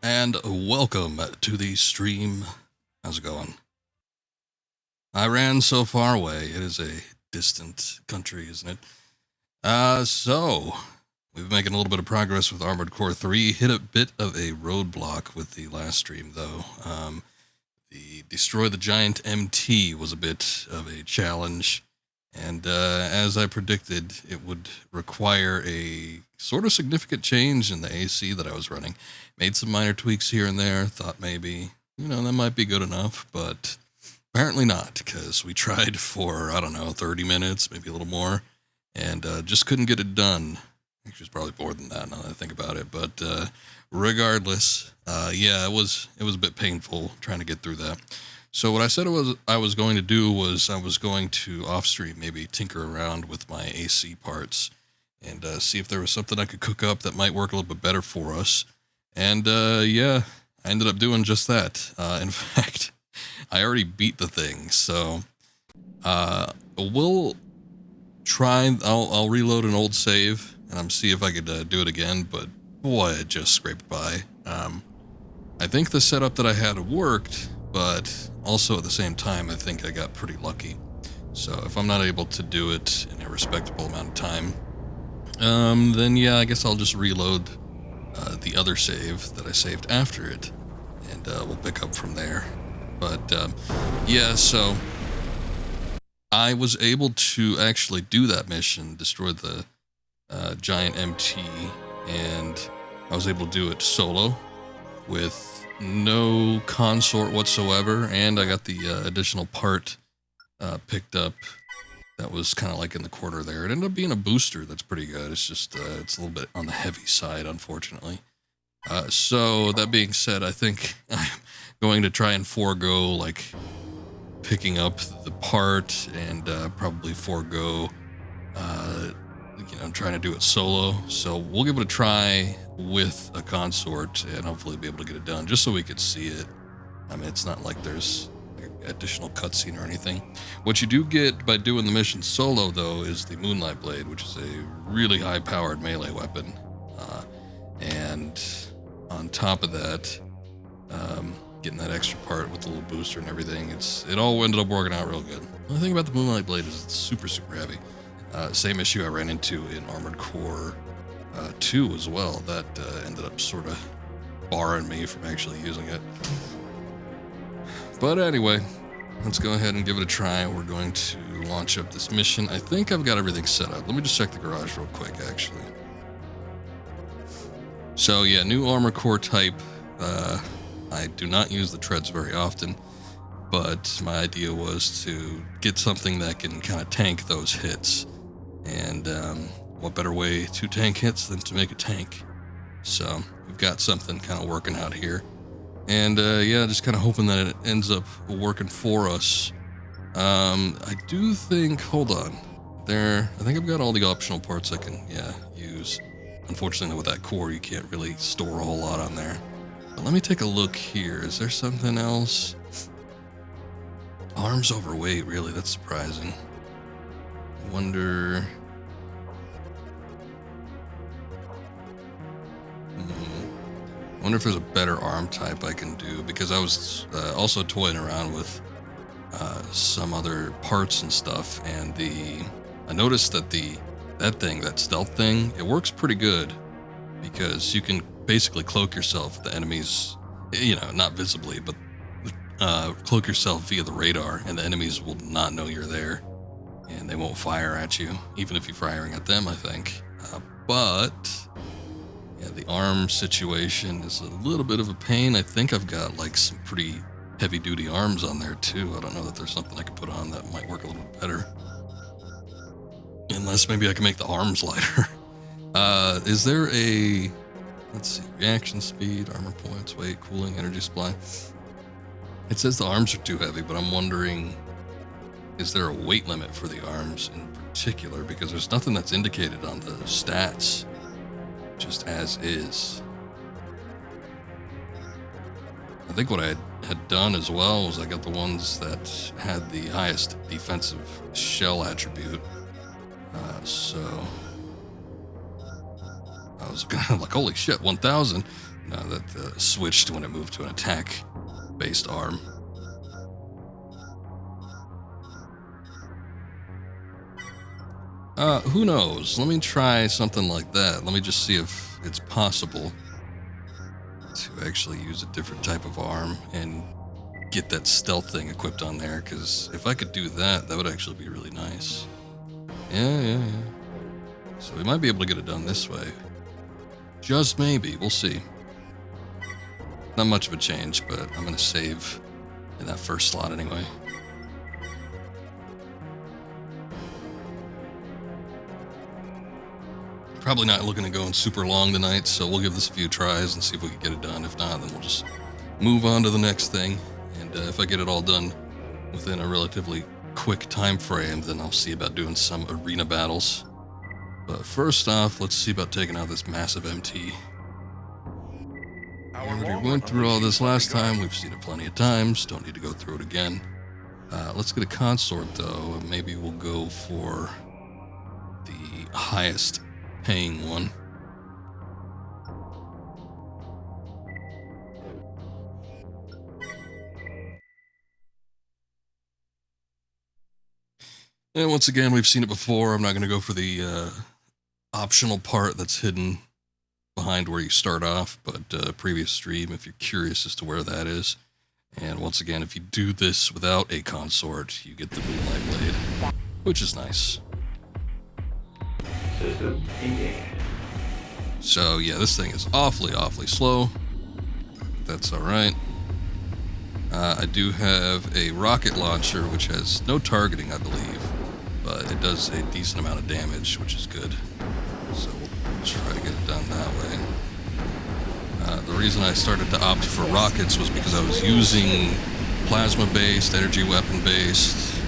And welcome to the stream. How's it going? Iran so far away. It is a distant country, isn't it? So we've been making a little bit of progress with Armored Core 3. Hit a bit of a roadblock with the last stream, though. The Destroy the Giant MT was a bit of a challenge. And as I predicted, it would require a sort of significant change in the AC that I was running. Made some minor tweaks here and there, thought maybe, that might be good enough, but apparently not, because we tried for, 30 minutes, maybe a little more, and just couldn't get it done. Actually, it's probably more than that now that I think about it, but regardless, it was a bit painful trying to get through that. So what I said I was going to do was I was going to off-stream maybe tinker around with my AC parts and see if there was something I could cook up that might work a little bit better for us. And I ended up doing just that. In fact, I already beat the thing, so we'll try. I'll reload an old save and see if I could do it again. But boy, it just scraped by. I think the setup that I had worked, but also at the same time, I think I got pretty lucky. So if I'm not able to do it in a respectable amount of time, then yeah, I guess I'll just reload the other save that I saved after it, and we'll pick up from there. But so I was able to actually do that mission, destroy the giant MT, and I was able to do it solo with no consort whatsoever, and I got the additional part picked up that was kind of like in the corner there. It ended up being a booster that's pretty good. It's just it's a little bit on the heavy side, unfortunately. So that being said, I think I'm going to try and forego like picking up the part and probably forego trying to do it solo. So we'll give it a try with a consort and hopefully be able to get it done just so we could see it. I mean, it's not like there's additional cutscene or anything. What you do get by doing the mission solo, though, is the Moonlight Blade, which is a really high-powered melee weapon. And on top of that, getting that extra part with the little booster and everything, it all ended up working out real good. The only thing about the Moonlight Blade is it's super, super heavy. Same issue I ran into in Armored Core 2 as well. That ended up sort of barring me from actually using it. But anyway, let's go ahead and give it a try. We're going to launch up this mission. I think I've got everything set up. Let me just check the garage real quick, actually. So yeah, new Armor Core type. I do not use the treads very often, but my idea was to get something that can kind of tank those hits. And what better way to tank hits than to make a tank? So we've got something kind of working out here. And just kind of hoping that it ends up working for us. I do think, hold on, I think I've got all the optional parts I can, use. Unfortunately, with that core, you can't really store a whole lot on there. But let me take a look here. Is there something else? Arms overweight, really, that's surprising. I wonder... I wonder if there's a better arm type I can do, because I was also toying around with some other parts and stuff, and I noticed that that stealth thing, it works pretty good, because you can basically cloak yourself with the enemies, not visibly, but cloak yourself via the radar, and the enemies will not know you're there, and they won't fire at you, even if you're firing at them, I think. But yeah, the arm situation is a little bit of a pain. I think I've got like some pretty heavy duty arms on there too. I don't know that there's something I could put on that might work a little bit better. Unless maybe I can make the arms lighter. Is there let's see, reaction speed, armor points, weight, cooling, energy supply. It says the arms are too heavy, but I'm wondering, is there a weight limit for the arms in particular? Because there's nothing that's indicated on the stats. Just as is. I think what I had done as well was I got the ones that had the highest defensive shell attribute. So I was kind of like, holy shit, 1,000. No, that switched when it moved to an attack-based arm. Who knows? Let me try something like that. Let me just see if it's possible to actually use a different type of arm and get that stealth thing equipped on there, because if I could do that, that would actually be really nice. Yeah. So we might be able to get it done this way. Just maybe. We'll see. Not much of a change, but I'm going to save in that first slot anyway. Probably not looking to go in super long tonight, so we'll give this a few tries and see if we can get it done. If not, then we'll just move on to the next thing. And if I get it all done within a relatively quick time frame, then I'll see about doing some arena battles. But first off, let's see about taking out this massive MT. We already went through all this last time. We've seen it plenty of times. Don't need to go through it again. Let's get a consort, though. Maybe we'll go for the highest paying one. And once again, we've seen it before. I'm not going to go for the optional part that's hidden behind where you start off, but previous stream, if you're curious as to where that is. And once again, if you do this without a consort, you get the Moonlight Blade, which is nice. System engaged. So yeah, this thing is awfully slow. That's alright. I do have a rocket launcher, which has no targeting, I believe, but it does a decent amount of damage, which is good. So we'll try to get it done that way. The reason I started to opt for rockets was because I was using plasma-based, energy weapon-based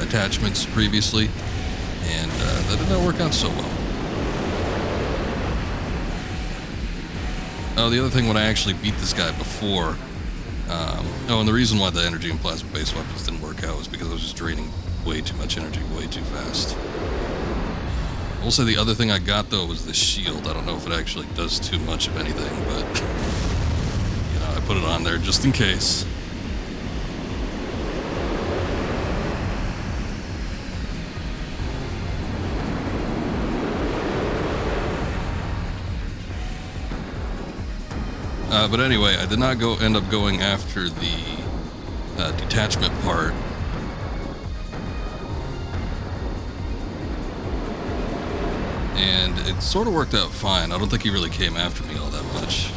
attachments previously, and that did not work out so well. Oh, the other thing when I actually beat this guy before, and the reason why the energy and plasma-based weapons didn't work out was because I was just draining way too much energy way too fast. I will say the other thing I got, though, was the shield. I don't know if it actually does too much of anything, but, you know, I put it on there just in case. But anyway, I did not end up going after the detachment part. And it sort of worked out fine. I don't think he really came after me all that much.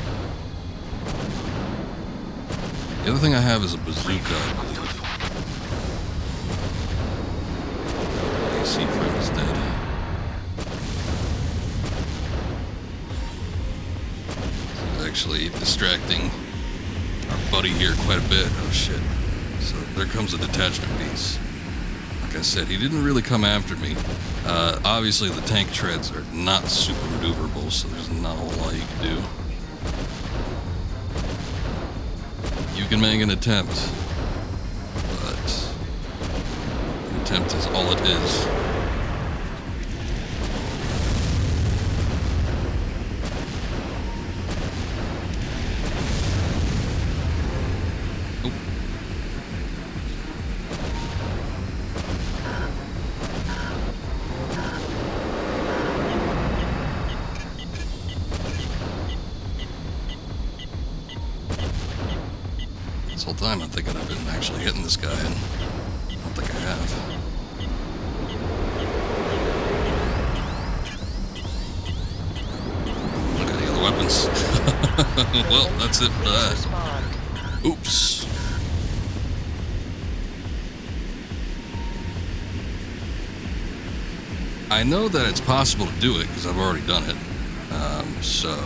The other thing I have is a bazooka, I believe. My AC friend is dead. This is actually distracting our buddy here quite a bit. Oh shit. So there comes a detachment piece. Like I said, he didn't really come after me. Obviously, the tank treads are not super maneuverable, so there's not a whole lot you can do. You can make an attempt, but an attempt is all it is. This whole time I'm thinking I've been actually hitting this guy, and I don't think I have. Look at the other weapons. Well, that's it for that. Oops. I know that it's possible to do it because I've already done it. So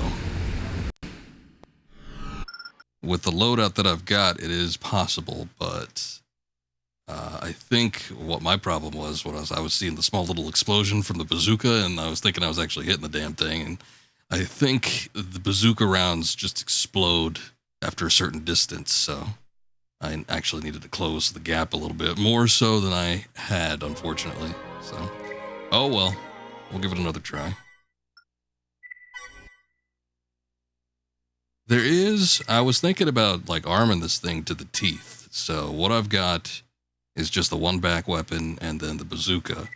with the loadout that I've got, it is possible, but I think what my problem was I was seeing the small little explosion from the bazooka, and I was thinking I was actually hitting the damn thing, and I think the bazooka rounds just explode after a certain distance, so I actually needed to close the gap a little bit, more so than I had, unfortunately. So, oh well, we'll give it another try. There is, I was thinking about like arming this thing to the teeth. So what I've got is just the one back weapon and then the bazooka.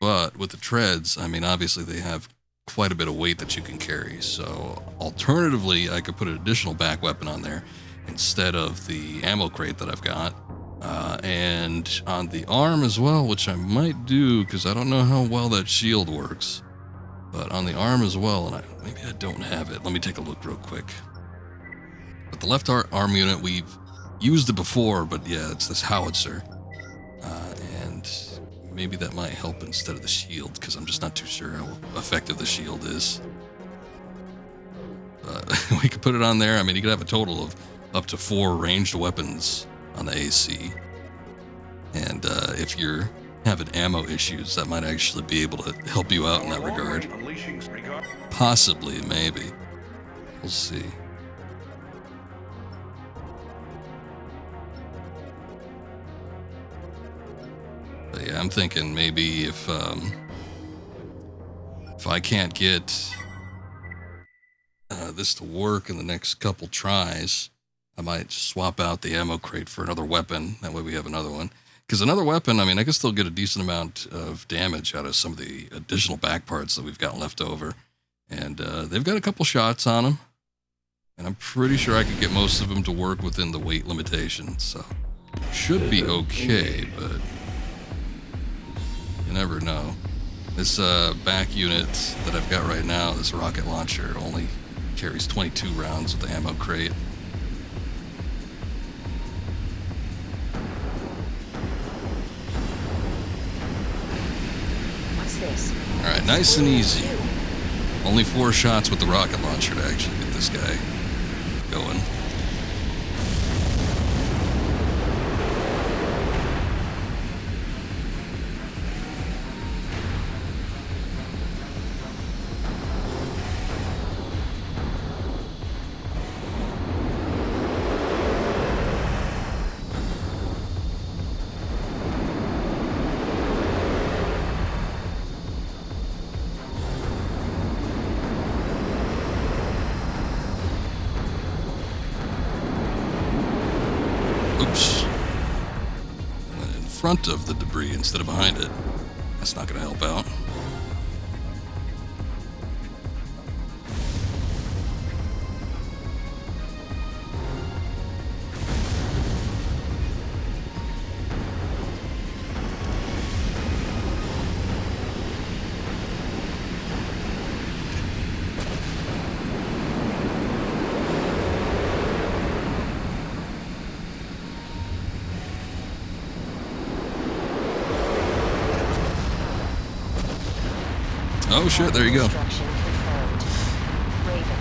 But with the treads, I mean, obviously they have quite a bit of weight that you can carry. So alternatively, I could put an additional back weapon on there instead of the ammo crate that I've got. And on the arm as well, which I might do because I don't know how well that shield works. But on the arm as well, and maybe I don't have it. Let me take a look real quick. But the left arm unit, we've used it before, but yeah, it's this howitzer. And maybe that might help instead of the shield, because I'm just not too sure how effective the shield is. But we could put it on there. I mean, you could have a total of up to 4 ranged weapons on the AC. And if you're having ammo issues, that might actually be able to help you out in that regard. Possibly, maybe. We'll see. But yeah, I'm thinking maybe if I can't get this to work in the next couple tries, I might swap out the ammo crate for another weapon. That way we have another one. Because another weapon, I mean, I can still get a decent amount of damage out of some of the additional back parts that we've got left over. And they've got a couple shots on them. And I'm pretty sure I could get most of them to work within the weight limitation. So, should be okay, but you never know. This back unit that I've got right now, this rocket launcher, only carries 22 rounds with the ammo crate. All right, nice and easy. Only 4 shots with the rocket launcher to actually get this guy going. Oops. Went in front of the debris instead of behind it. That's not going to help out. Oh shit, there you go. Raven,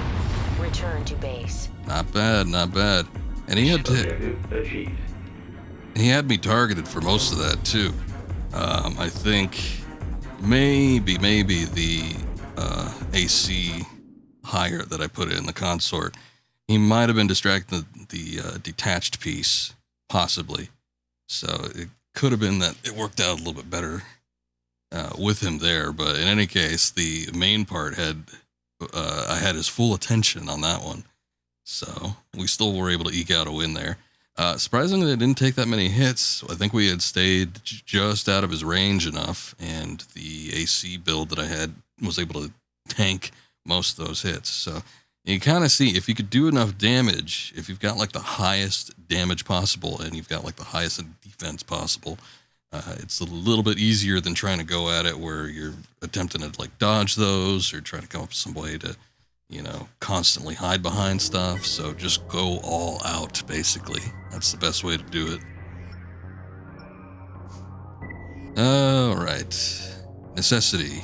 return to base. Not bad, not bad. And he had me targeted for most of that too. I think maybe the AC higher that I put in the consort, he might have been distracting the detached piece, possibly. So it could have been that it worked out a little bit better with him there, but in any case, the main part had I had his full attention on that one, so we still were able to eke out a win there. Surprisingly, it didn't take that many hits. I think we had stayed just out of his range enough, and the AC build that I had was able to tank most of those hits. So you kind of see if you could do enough damage, if you've got like the highest damage possible and you've got like the highest defense possible. It's a little bit easier than trying to go at it where you're attempting to like dodge those or trying to come up with some way to, you know, constantly hide behind stuff. So just go all out, basically. That's the best way to do it. All right. Necessity.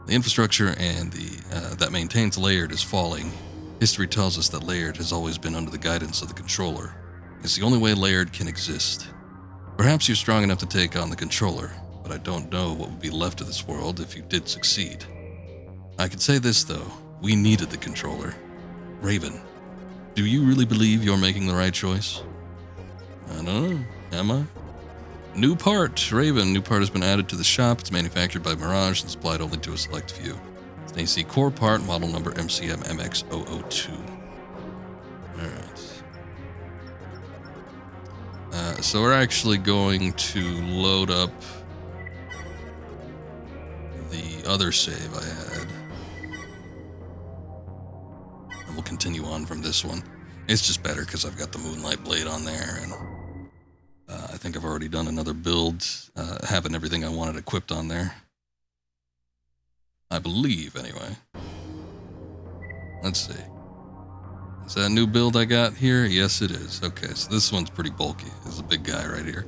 The infrastructure and the that maintains Laird is falling. History tells us that Laird has always been under the guidance of the controller. It's the only way Laird can exist. Perhaps you're strong enough to take on the controller, but I don't know what would be left of this world if you did succeed. I can say this, though. We needed the controller. Raven, do you really believe you're making the right choice? I don't know. Am I? New part. Raven. New part has been added to the shop. It's manufactured by Mirage and supplied only to a select few. It's an AC core part, model number MCM MX002. So we're actually going to load up the other save I had. And we'll continue on from this one. It's just better because I've got the Moonlight Blade on there, and I think I've already done another build, having everything I wanted equipped on there. I believe, anyway. Let's see. Is that a new build I got here? Yes, it is. Okay, so this one's pretty bulky. This is a big guy right here.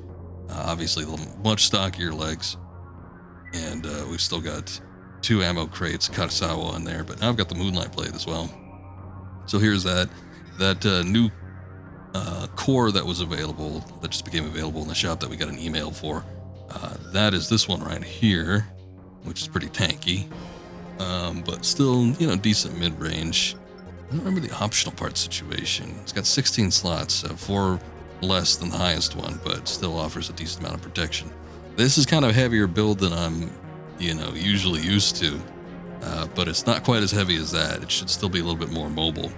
Obviously, much stockier legs. And we've still got 2 ammo crates, Katasawa in there, but now I've got the Moonlight Blade as well. So here's that new core that was available, that just became available in the shop that we got an email for. That is this one right here, which is pretty tanky, but still, you know, decent mid-range. I don't remember the optional part situation. It's got 16 slots, 4 less than the highest one, but still offers a decent amount of protection. This is kind of a heavier build than I'm, you know, usually used to, but it's not quite as heavy as that. It should still be a little bit more mobile.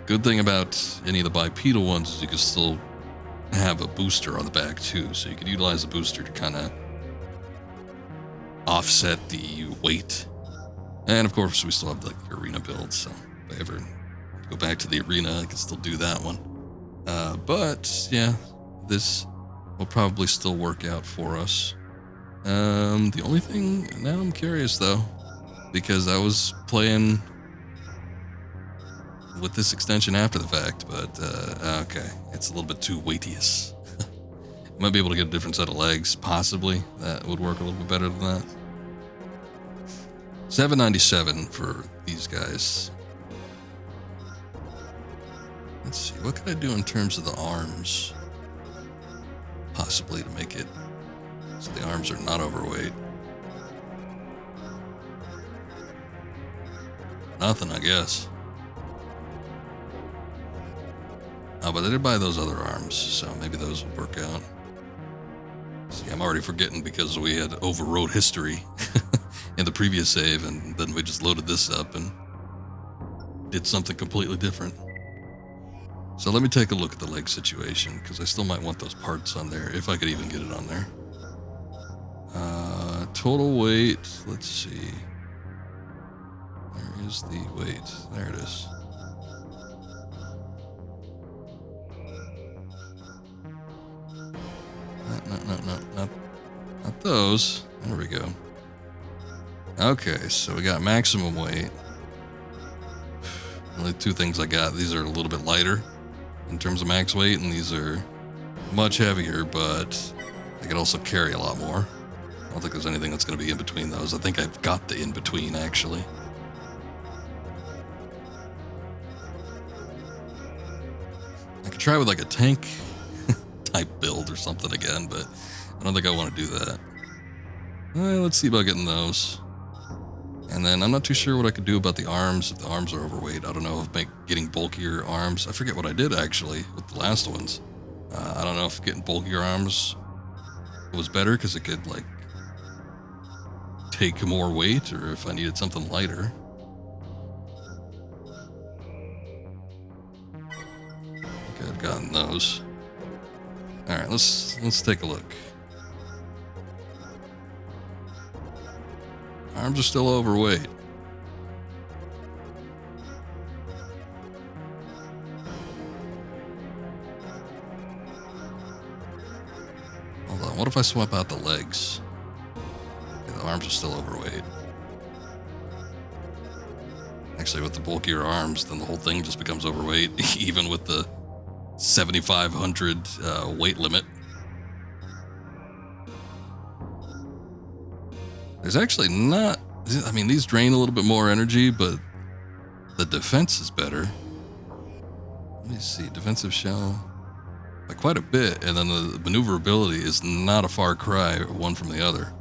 Good thing about any of the bipedal ones is you can still have a booster on the back too, so you could utilize the booster to kind of offset the weight. And of course, we still have like the arena build, so if I ever go back to the arena, I can still do that one. But yeah, this will probably still work out for us. The only thing, now I'm curious though, because I was playing with this extension after the fact, but okay, it's a little bit too weightious. I might be able to get a different set of legs, possibly. That would work a little bit better than that. 797 for these guys. Let's see, what can I do in terms of the arms? Possibly to make it so the arms are not overweight. Nothing, I guess. Oh, but I did buy those other arms, so maybe those will work out. See, I'm already forgetting because we had overrode history in the previous save, and then we just loaded this up and did something completely different. So let me take a look at the leg situation, because I still might want those parts on there, if I could even get it on there. Total weight, let's see. Where is the weight? There it is. Not those. There we go. Okay, so we got maximum weight. Only 2 things I got. These are a little bit lighter in terms of max weight, and these are much heavier, but I can also carry a lot more. I don't think there's anything that's going to be in between those. I think I've got the in-between, actually. I could try with like a tank type build or something again, but I don't think I want to do that. Let's see about getting those. And then I'm not too sure what I could do about the arms, if the arms are overweight. I don't know if getting bulkier arms. I forget what I did actually with the last ones. I don't know if getting bulkier arms was better because it could like take more weight, or if I needed something lighter. I think I've gotten those. All right, let's take a look. Arms are still overweight. Hold on, what if I swap out the legs? Okay, the arms are still overweight. Actually, with the bulkier arms, then the whole thing just becomes overweight, even with the 7,500 weight limit. There's actually not, I mean, these drain a little bit more energy, but the defense is better. Let me see, defensive shell by quite a bit, and then the maneuverability is not a far cry one from the other,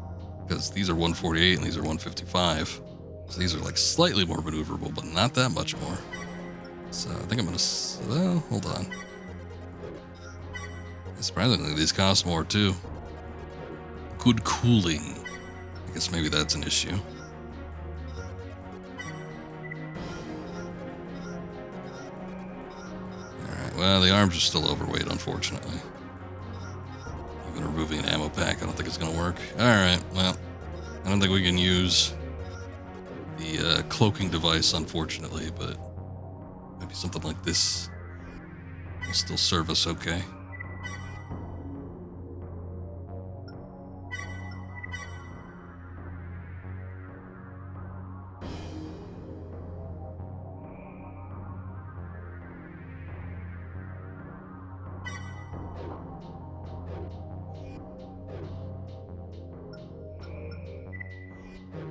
because these are 148 and these are 155. So these are like slightly more maneuverable, but not that much more. So I think I'm gonna, well, hold on. Surprisingly, these cost more too. Good cooling. I guess maybe that's an issue. Alright, well, the arms are still overweight, unfortunately. removing an ammo pack. I don't think it's going to work. Alright, well, I don't think we can use the cloaking device, unfortunately, but maybe something like this will still serve us okay.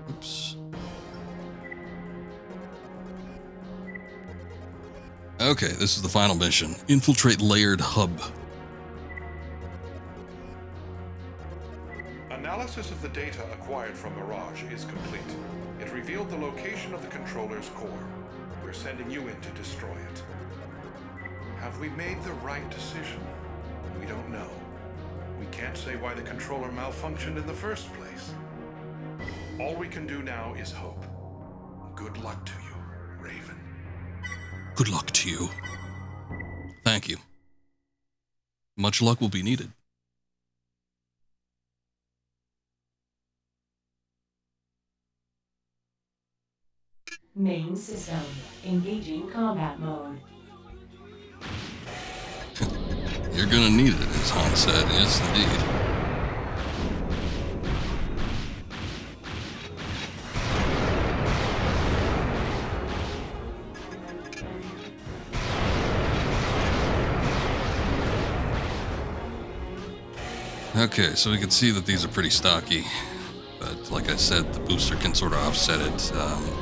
Oops. Okay, this is the final mission. Infiltrate layered hub. Analysis of the data acquired from Mirage is complete. It revealed the location of the controller's core. We're sending you in to destroy it. Have we made the right decision? We don't know. We can't say why the controller malfunctioned in the first place. All we can do now is hope. Good luck to you, Raven. Good luck to you. Thank you. Much luck will be needed. Main system. Engaging combat mode. You're gonna need it, as Han said. Yes, indeed. Okay, so we can see that these are pretty stocky, but like I said, the booster can sort of offset it.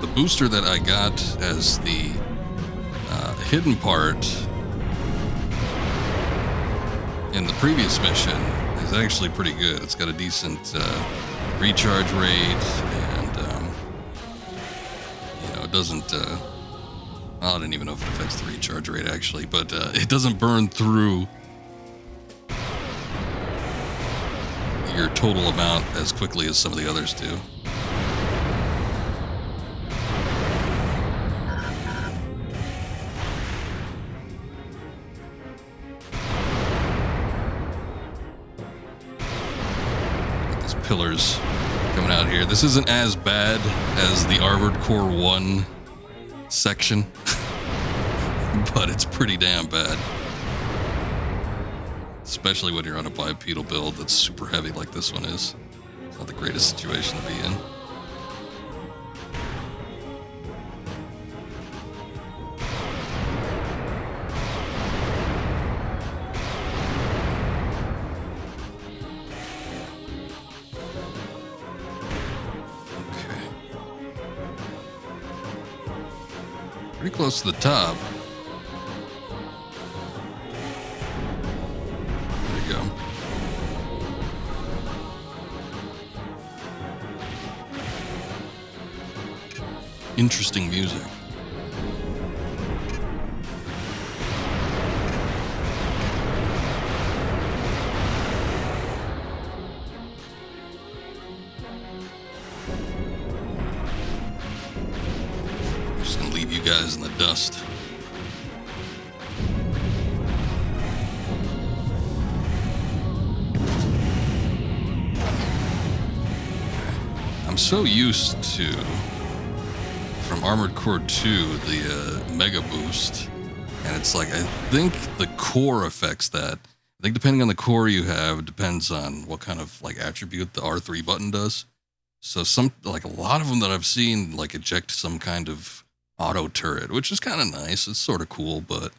The booster that I got as the hidden part in the previous mission is actually pretty good. It's got a decent recharge rate, and it doesn't. I don't even know if it affects the recharge rate actually, but it doesn't burn through your total amount as quickly as some of the others do. These pillars coming out here. This isn't as bad as the Armored Core 1 section, but it's pretty damn bad. Especially when you're on a bipedal build that's super heavy like this one is. It's not the greatest situation to be in. Okay. Pretty close to the top. Interesting music. I'm just gonna leave you guys in the dust. I'm so used to, from Armored Core 2, the Mega Boost, and it's like, I think the core affects that. I think depending on the core you have, it depends on what kind of like attribute the R3 button does. So a lot of them that I've seen like eject some kind of auto turret, which is kind of nice. It's sort of cool, but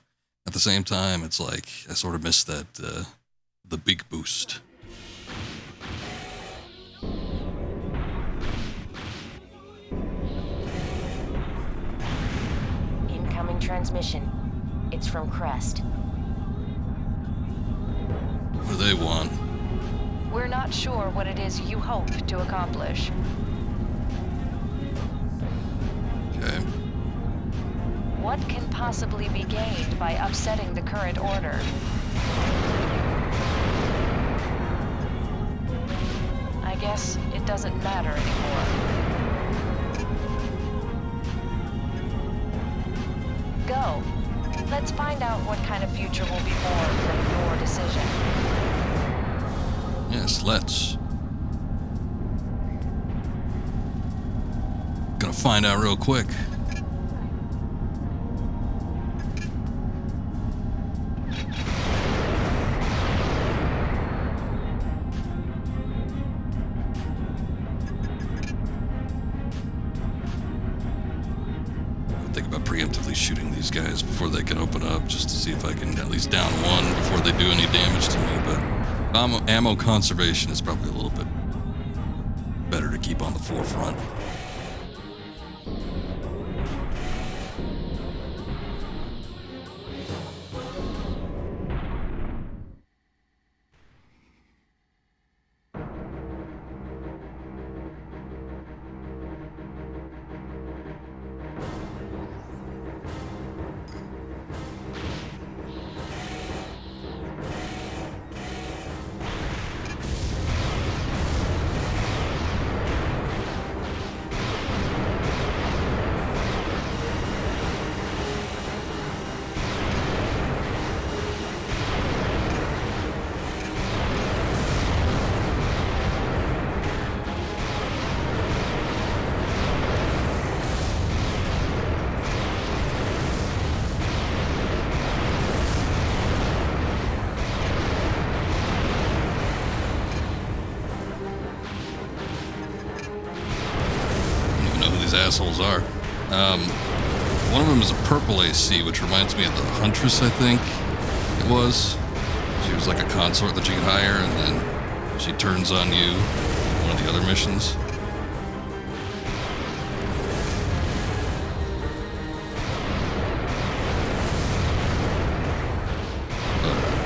at the same time, it's like I sort of miss that the big boost. Incoming transmission. It's from Crest. What do they want? We're not sure what it is you hope to accomplish. Okay. What can possibly be gained by upsetting the current order? I guess it doesn't matter anymore. Go. Let's find out what kind of future will be born from your decision. Yes, let's. Gonna find out real quick. Think about preemptively shooting these guys before they can open up, just to see if I can at least down one before they do any damage to me. But ammo conservation is probably a little bit better to keep on the forefront. Assholes are. One of them is a purple AC, which reminds me of the Huntress, I think it was. She was like a consort that you could hire, and then she turns on you in one of the other missions.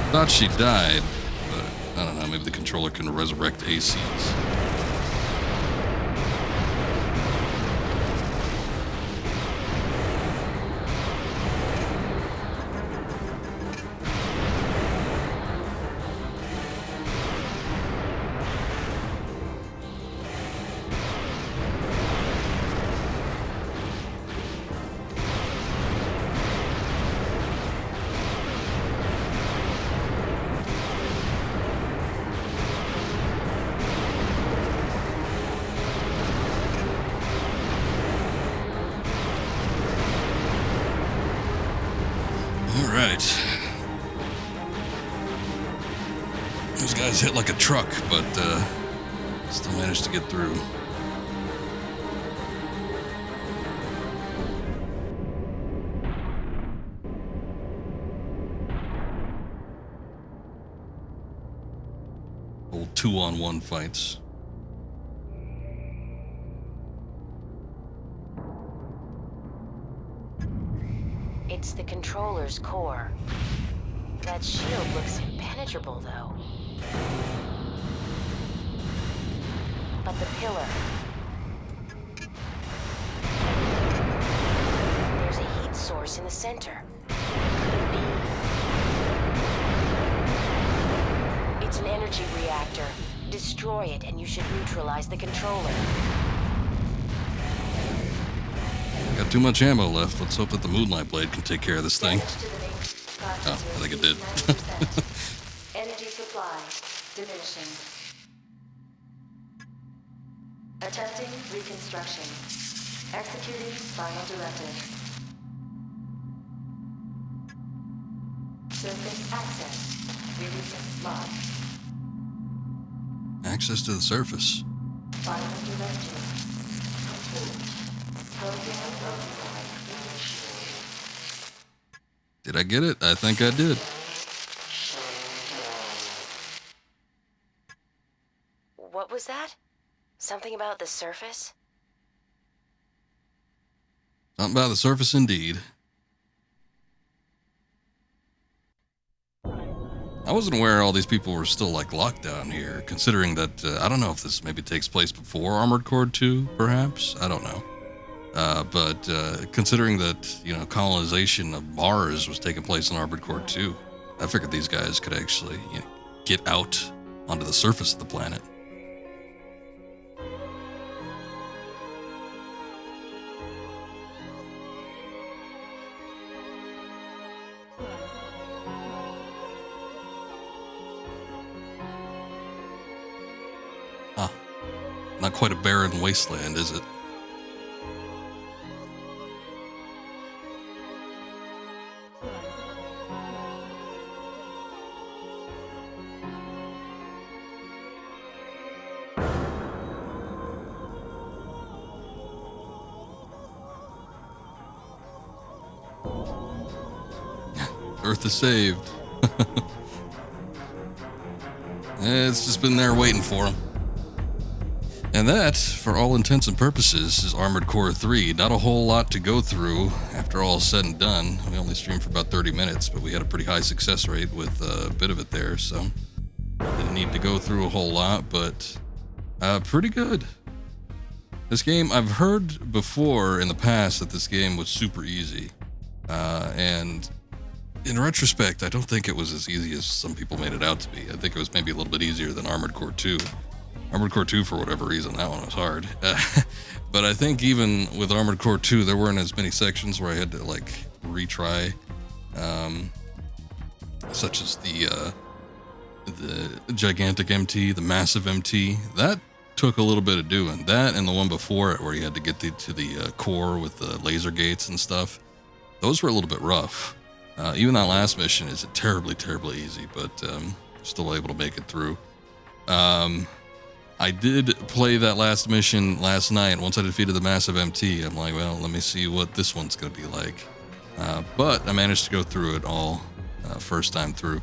I thought she died, but I don't know, maybe the controller can resurrect ACs. Alright. Those guys hit like a truck, but still managed to get through. Old 2-on-1 fights. It's the controller's core. That shield looks impenetrable, though. But the pillar... There's a heat source in the center. Could it be... It's an energy reactor. Destroy it and you should neutralize the controller. Got too much ammo left. Let's hope that the Moonlight Blade can take care of this thing. Oh, I think it did. Energy supply diminishing. Attempting reconstruction. Executing final directive. Surface access. Releasing lock. Access to the surface. Final directive. Complete. Program override initiated. Did I get it? I think I did. What was that? Something about the surface? Something about the surface indeed. I wasn't aware all these people were still like locked down here, considering that, I don't know if this maybe takes place before Armored Core 2, perhaps? I don't know. But considering that, you know, colonization of Mars was taking place in Armored Core 2, I figured these guys could actually, you know, get out onto the surface of the planet. Not quite a barren wasteland, is it? Earth is saved. It's just been there waiting for him. And that, for all intents and purposes, is Armored Core 3. Not a whole lot to go through after all is said and done. We only streamed for about 30 minutes, but we had a pretty high success rate with a bit of it there, so didn't need to go through a whole lot, but pretty good. This game, I've heard before in the past that this game was super easy, and in retrospect, I don't think it was as easy as some people made it out to be. I think it was maybe a little bit easier than Armored Core 2. Armored Core 2, for whatever reason, that one was hard. But I think even with Armored Core 2, there weren't as many sections where I had to, like, retry, such as the gigantic MT, the massive MT. That took a little bit of doing. That and the one before it, where you had to get to the core with the laser gates and stuff. Those were a little bit rough. Even that last mission isn't terribly easy, but still able to make it through. I did play that last mission last night. Once I defeated the massive MT, I'm like, well, let me see what this one's going to be like. But I managed to go through it all first time through.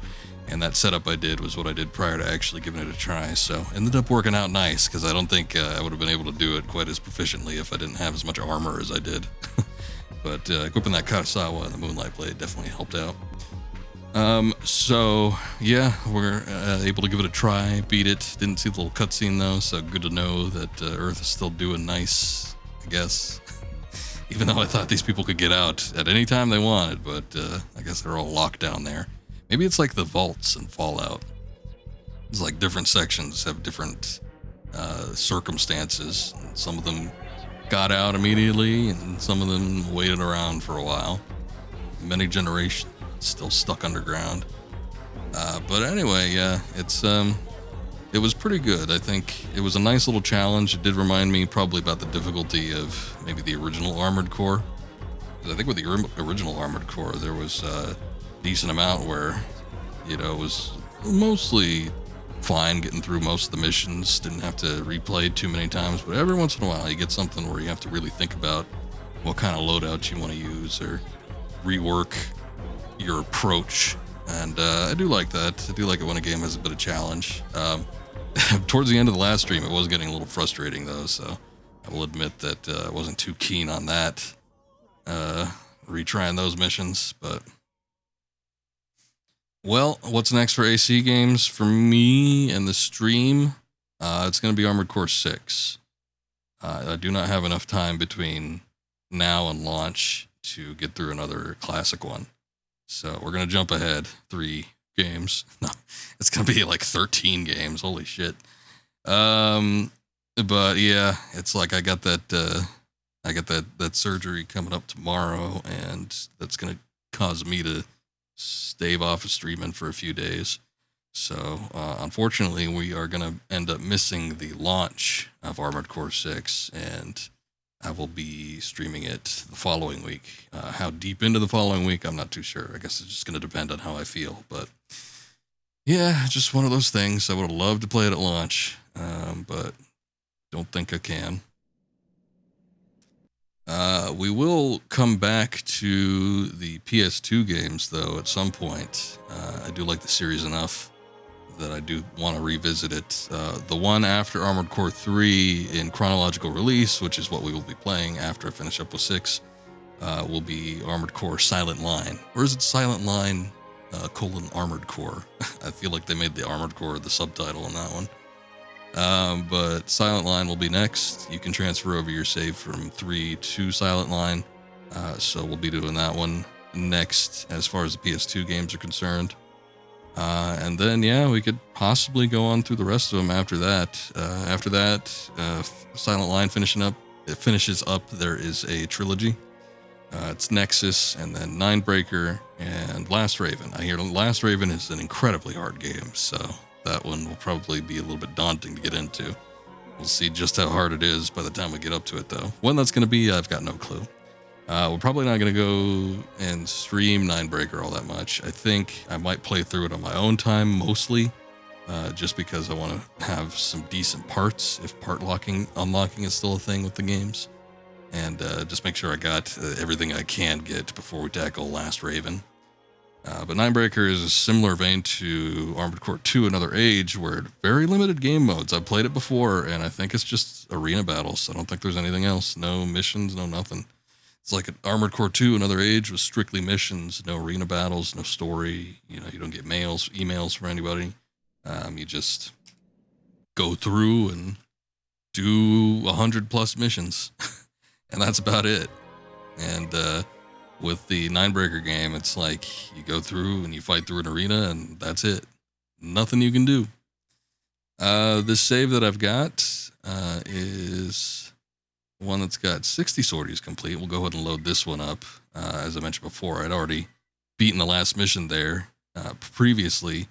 And that setup I did was what I did prior to actually giving it a try. So ended up working out nice, because I don't think I would have been able to do it quite as proficiently if I didn't have as much armor as I did. But equipping that Karasawa and the Moonlight Blade definitely helped out. So yeah, we're able to give it a try, beat it. Didn't see the little cutscene though, so good to know that Earth is still doing nice, I guess. Even though I thought these people could get out at any time they wanted, but I guess they're all locked down there. Maybe it's like the vaults in Fallout. It's like different sections have different circumstances. Some of them got out immediately, and some of them waited around for a while. Many generations still stuck underground. But anyway, yeah, it was pretty good. I think it was a nice little challenge. It did remind me probably about the difficulty of maybe the original Armored Core. I think with the original Armored Core, there was a decent amount where, you know, it was mostly fine getting through most of the missions. Didn't have to replay too many times, but every once in a while you get something where you have to really think about what kind of loadout you want to use or rework your approach. And I do like that. I do like it when a game has a bit of challenge. Towards the end of the last stream, it was getting a little frustrating though, so I will admit that I wasn't too keen on that, retrying those missions. But well, what's next for AC games for me and the stream? It's going to be Armored Core 6. I do not have enough time between now and launch to get through another classic one. So we're going to jump ahead 3 games. No, it's going to be like 13 games. Holy shit. But yeah, it's like I got that surgery coming up tomorrow, and that's going to cause me to stave off of streaming for a few days. So unfortunately, we are going to end up missing the launch of Armored Core 6, and I will be streaming it the following week. How deep into the following week, I'm not too sure. I guess it's just going to depend on how I feel. But yeah, just one of those things. I would have loved to play it at launch, but don't think I can. We will come back to the PS2 games, though, at some point. I do like the series enough that I do want to revisit it. The one after Armored Core 3 in chronological release, which is what we will be playing after I finish up with 6, will be Armored Core Silent Line. Or is it Silent Line, Armored Core? I feel like they made the Armored Core the subtitle on that one. But Silent Line will be next. You can transfer over your save from 3 to Silent Line. So we'll be doing that one next as far as the PS2 games are concerned. And then, yeah, we could possibly go on through the rest of them after that. Silent Line finishes up. There is a trilogy. It's Nexus, and then Ninebreaker, and Last Raven. I hear Last Raven is an incredibly hard game, so that one will probably be a little bit daunting to get into. We'll see just how hard it is by the time we get up to it, though. When that's going to be, I've got no clue. We're probably not going to go and stream Ninebreaker all that much. I think I might play through it on my own time, mostly, just because I want to have some decent parts, if unlocking is still a thing with the games. And just make sure I got everything I can get before we tackle Last Raven. But Ninebreaker is a similar vein to Armored Core 2 Another Age, where very limited game modes. I've played it before, and I think it's just arena battles. I don't think there's anything else. No missions, no nothing. It's like an Armored Core 2 Another Age with strictly missions, no arena battles, no story. You don't get emails from anybody. You just go through and do 100+ missions, and that's about it. And with the Ninebreaker game, it's like you go through and you fight through an arena, and that's it. Nothing you can do. This save that I've got is one that's got 60 sorties complete. We'll go ahead and load this one up. As I mentioned before, I'd already beaten the last mission there previously,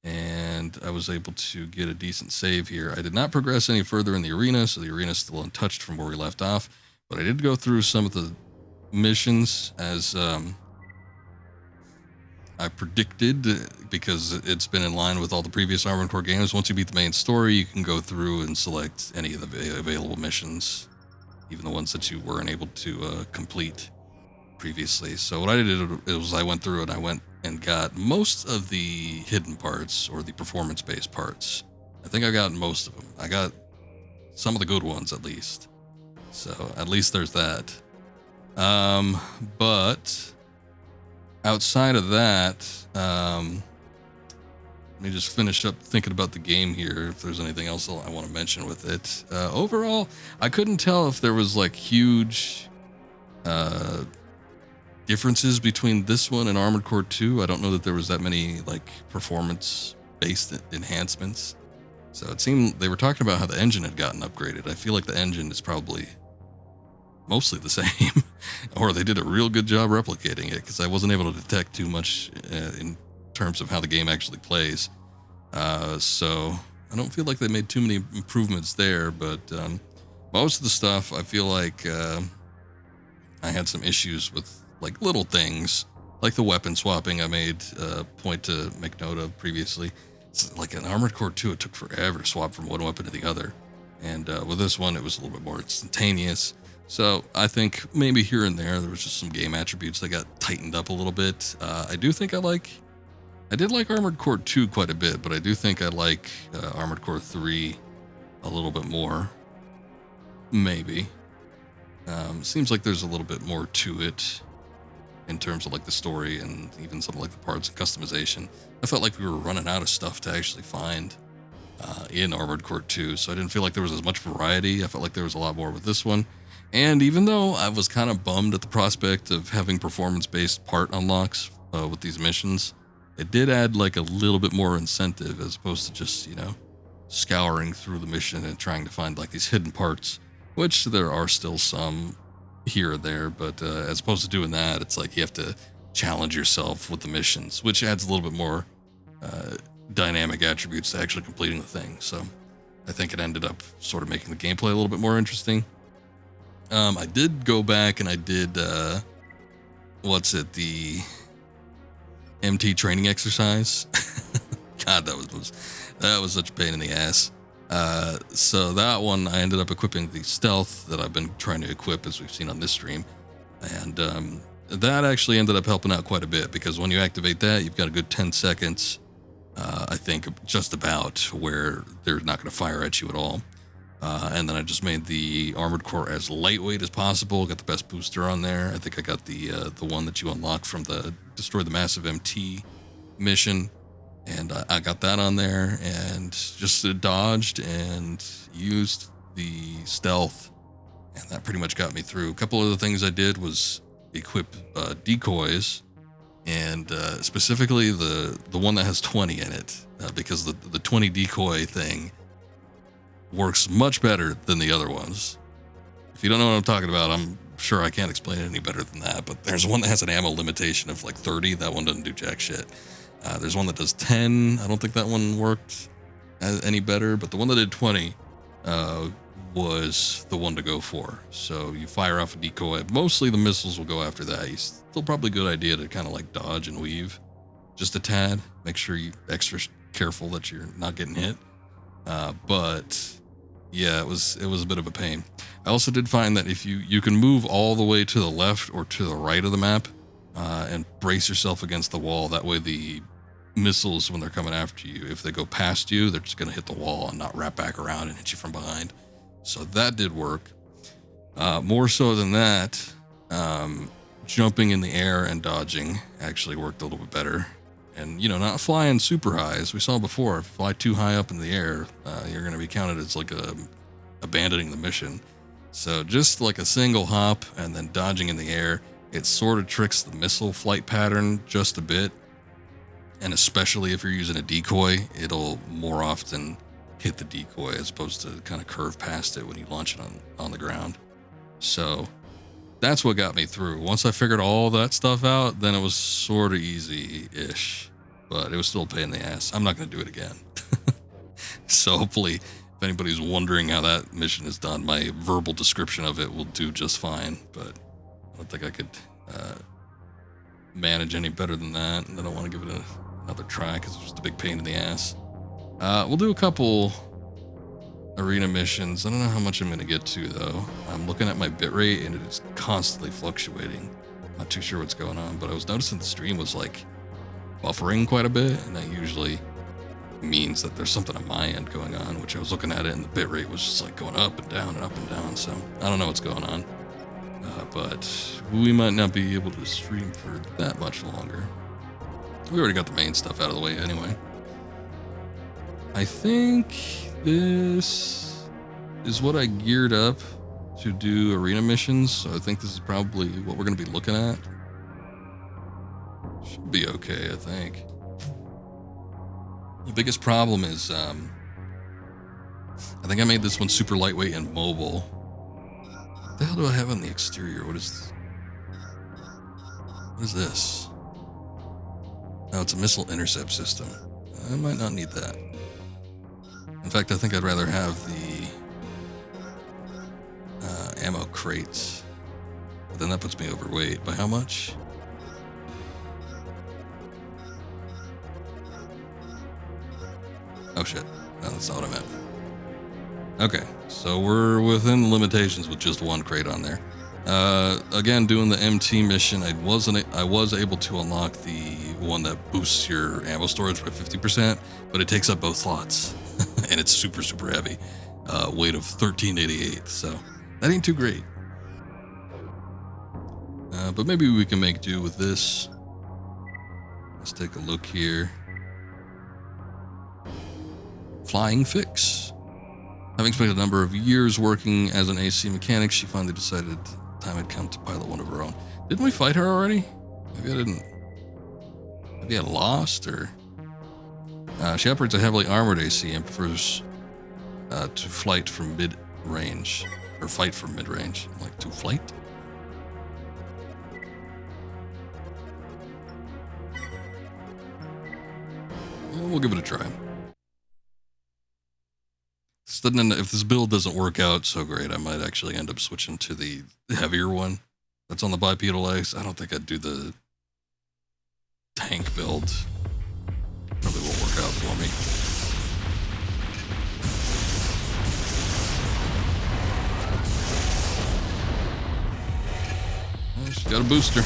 and I was able to get a decent save here. I did not progress any further in the arena, so the arena is still untouched from where we left off, but I did go through some of the missions as I predicted, because it's been in line with all the previous Armored Core games. Once you beat the main story, you can go through and select any of the available missions, even the ones that you weren't able to complete previously. So what I did was I went through and I went and got most of the hidden parts, or the performance-based parts. I think I got most of them. I got some of the good ones, at least. So at least there's that. But outside of that, let me just finish up thinking about the game here, if there's anything else I want to mention with it. Overall, I couldn't tell if there was like huge differences between this one and Armored Core 2. I don't know that there was that many like performance-based enhancements. So it seemed they were talking about how the engine had gotten upgraded. I feel like the engine is probably mostly the same, or they did a real good job replicating it, because I wasn't able to detect too much in terms of how the game actually plays. So I don't feel like they made too many improvements there, but most of the stuff I feel like I had some issues with, like little things, like the weapon swapping I made a point to make note of previously. It's like in Armored Core 2, it took forever to swap from one weapon to the other. And with this one, it was a little bit more instantaneous. So I think maybe here and there was just some game attributes that got tightened up a little bit. I do think I did like Armored Core 2 quite a bit, but I do think I like Armored Core 3 a little bit more. Maybe. Seems like there's a little bit more to it in terms of like the story and even some like the parts and customization. I felt like we were running out of stuff to actually find in Armored Core 2, so I didn't feel like there was as much variety. I felt like there was a lot more with this one. And even though I was kind of bummed at the prospect of having performance-based part unlocks with these missions, it did add like a little bit more incentive, as opposed to just, scouring through the mission and trying to find like these hidden parts, which there are still some here or there. But as opposed to doing that, it's like you have to challenge yourself with the missions, which adds a little bit more dynamic attributes to actually completing the thing. So I think it ended up sort of making the gameplay a little bit more interesting. I did go back and I did, the MT training exercise. God, that was such a pain in the ass. So that one, I ended up equipping the stealth that I've been trying to equip, as we've seen on this stream. And that actually ended up helping out quite a bit, because when you activate that, you've got a good 10 seconds, I think, just about, where they're not going to fire at you at all. And then I just made the Armored Core as lightweight as possible. Got the best booster on there. I think I got the one that you unlock from the Destroy the Massive MT mission. And I got that on there, and just dodged and used the stealth. And that pretty much got me through. A couple of the things I did was equip decoys, and specifically the one that has 20 in it, because the 20 decoy thing works much better than the other ones. If you don't know what I'm talking about, I'm sure I can't explain it any better than that, but there's one that has an ammo limitation of like 30. That one doesn't do jack shit. There's one that does 10. I don't think that one worked any better, but the one that did 20 was the one to go for. So you fire off a decoy. Mostly the missiles will go after that. Still probably a good idea to kind of like dodge and weave just a tad. Make sure you extra careful that you're not getting hit. But yeah, it was a bit of a pain. I also did find that if you can move all the way to the left or to the right of the map, and brace yourself against the wall. That way the missiles, when they're coming after you, if they go past you, they're just going to hit the wall and not wrap back around and hit you from behind. So that did work. More so than that, jumping in the air and dodging actually worked a little bit better. And, not flying super high. As we saw before, if you fly too high up in the air, you're going to be counted as like abandoning the mission. So just like a single hop and then dodging in the air, it sort of tricks the missile flight pattern just a bit. And especially if you're using a decoy, it'll more often hit the decoy as opposed to kind of curve past it when you launch it on the ground. So that's what got me through. Once I figured all that stuff out, then it was sort of easy-ish. But it was still a pain in the ass. I'm not going to do it again. So hopefully, if anybody's wondering how that mission is done, my verbal description of it will do just fine. But I don't think I could manage any better than that, and I don't want to give it another try because it's just a big pain in the ass. We'll do a couple arena missions. I don't know how much I'm going to get to, though. I'm looking at my bitrate, and it is constantly fluctuating. Not too sure what's going on, but I was noticing the stream was, like, buffering quite a bit, and that usually means that there's something on my end going on, which I was looking at it, and the bitrate was just, like, going up and down and up and down, so I don't know what's going on. But we might not be able to stream for that much longer. We already got the main stuff out of the way anyway. I think this is what I geared up to do arena missions, so I think this is probably what we're going to be looking at. Should be okay, I think. The biggest problem is, I think I made this one super lightweight and mobile. What the hell do I have on the exterior? What is this? Oh, it's a missile intercept system. I might not need that. In fact, I think I'd rather have the ammo crates. But then that puts me overweight. By how much? Oh shit. No, that's not what I meant. Okay, so we're within the limitations with just one crate on there. Again, doing the MT mission, I was able to unlock the one that boosts your ammo storage by 50%, but it takes up both slots, and it's super, super heavy. Weight of 1388, so that ain't too great. But maybe we can make do with this. Let's take a look here. Flying fix. Having spent a number of years working as an AC mechanic, she finally decided time had come to pilot one of her own. Didn't we fight her already? Maybe I didn't. Maybe I lost, or... she operates a heavily armored AC and prefers to flight from mid-range. Or fight from mid-range. Like, to flight? Well, we'll give it a try. If this build doesn't work out so great, I might actually end up switching to the heavier one that's on the bipedal legs. I don't think I'd do the tank build. Probably won't work out for me. Well, she's got a booster.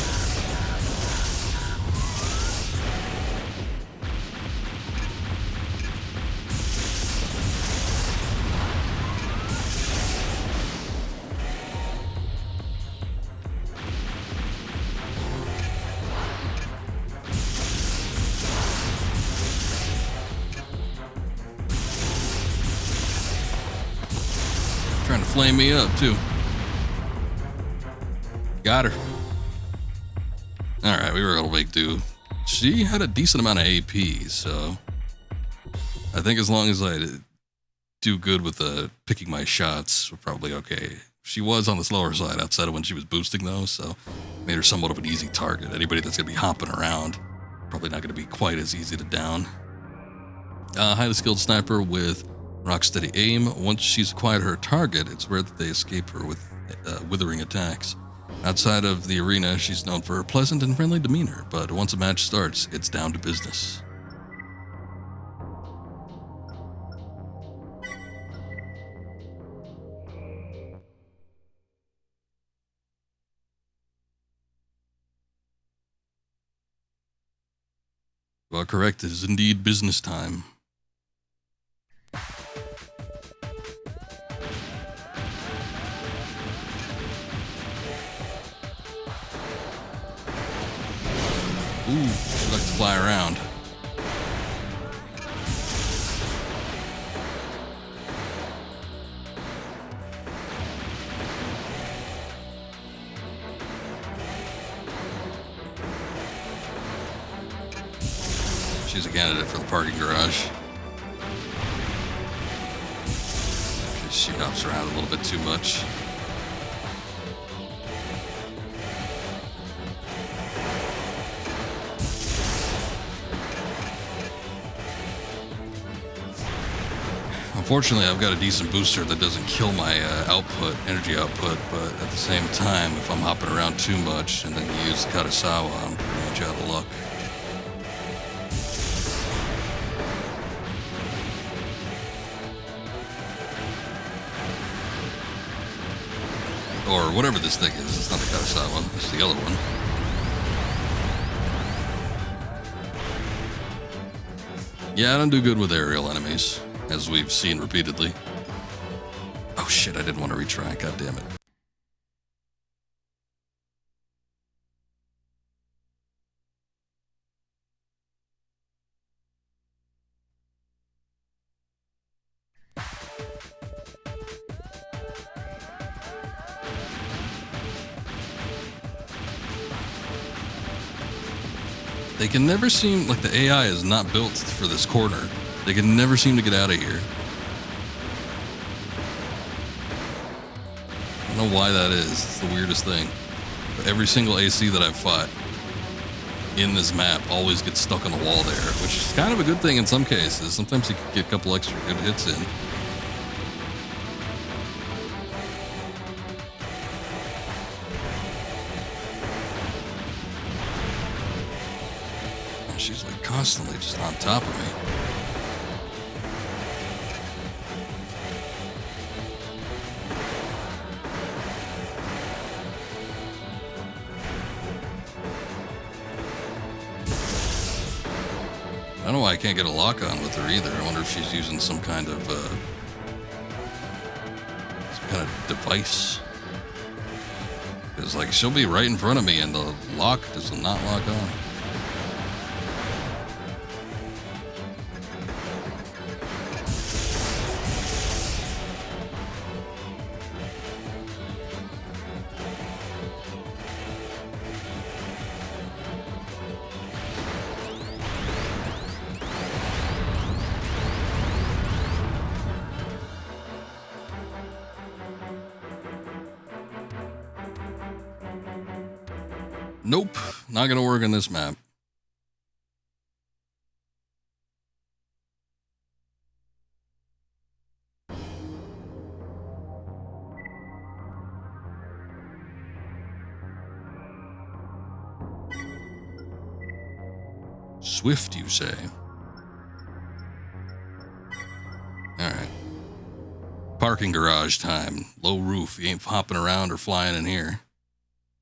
Trying to flame me up too. Got her. All right, we were able to make do. She had a decent amount of AP, so I think as long as I do good with picking my shots, we're probably okay. She was on the slower side outside of when she was boosting though, so made her somewhat of an easy target. Anybody that's gonna be hopping around, probably not gonna be quite as easy to down. Highly skilled sniper with Rocksteady aim. Once she's acquired her target, it's rare that they escape her with withering attacks. Outside of the arena, she's known for her pleasant and friendly demeanor, but once a match starts, it's down to business. You are correct, it is indeed business time. Ooh, she likes to fly around. She's a candidate for the parking garage. She hops around a little bit too much. Unfortunately, I've got a decent booster that doesn't kill my energy output, but at the same time, if I'm hopping around too much and then use Katasawa, I'm pretty much out of luck. Or whatever this thing is, it's not the Katasawa, it's the other one. Yeah, I don't do good with aerial enemies, as we've seen repeatedly. Oh shit, I didn't want to retry, god damn it. They can never seem like the AI is not built for this corner. They can never seem to get out of here. I don't know why that is. It's the weirdest thing. But every single AC that I've fought in this map always gets stuck on the wall there, which is kind of a good thing in some cases. Sometimes you can get a couple extra good hits in. She's like constantly just on top of me. I don't know why I can't get a lock on with her either. I wonder if she's using some kind of device. Because like she'll be right in front of me and the lock does not lock on. Nope, not gonna work on this map. Swift, you say? Alright. Parking garage time. Low roof. You ain't hopping around or flying in here.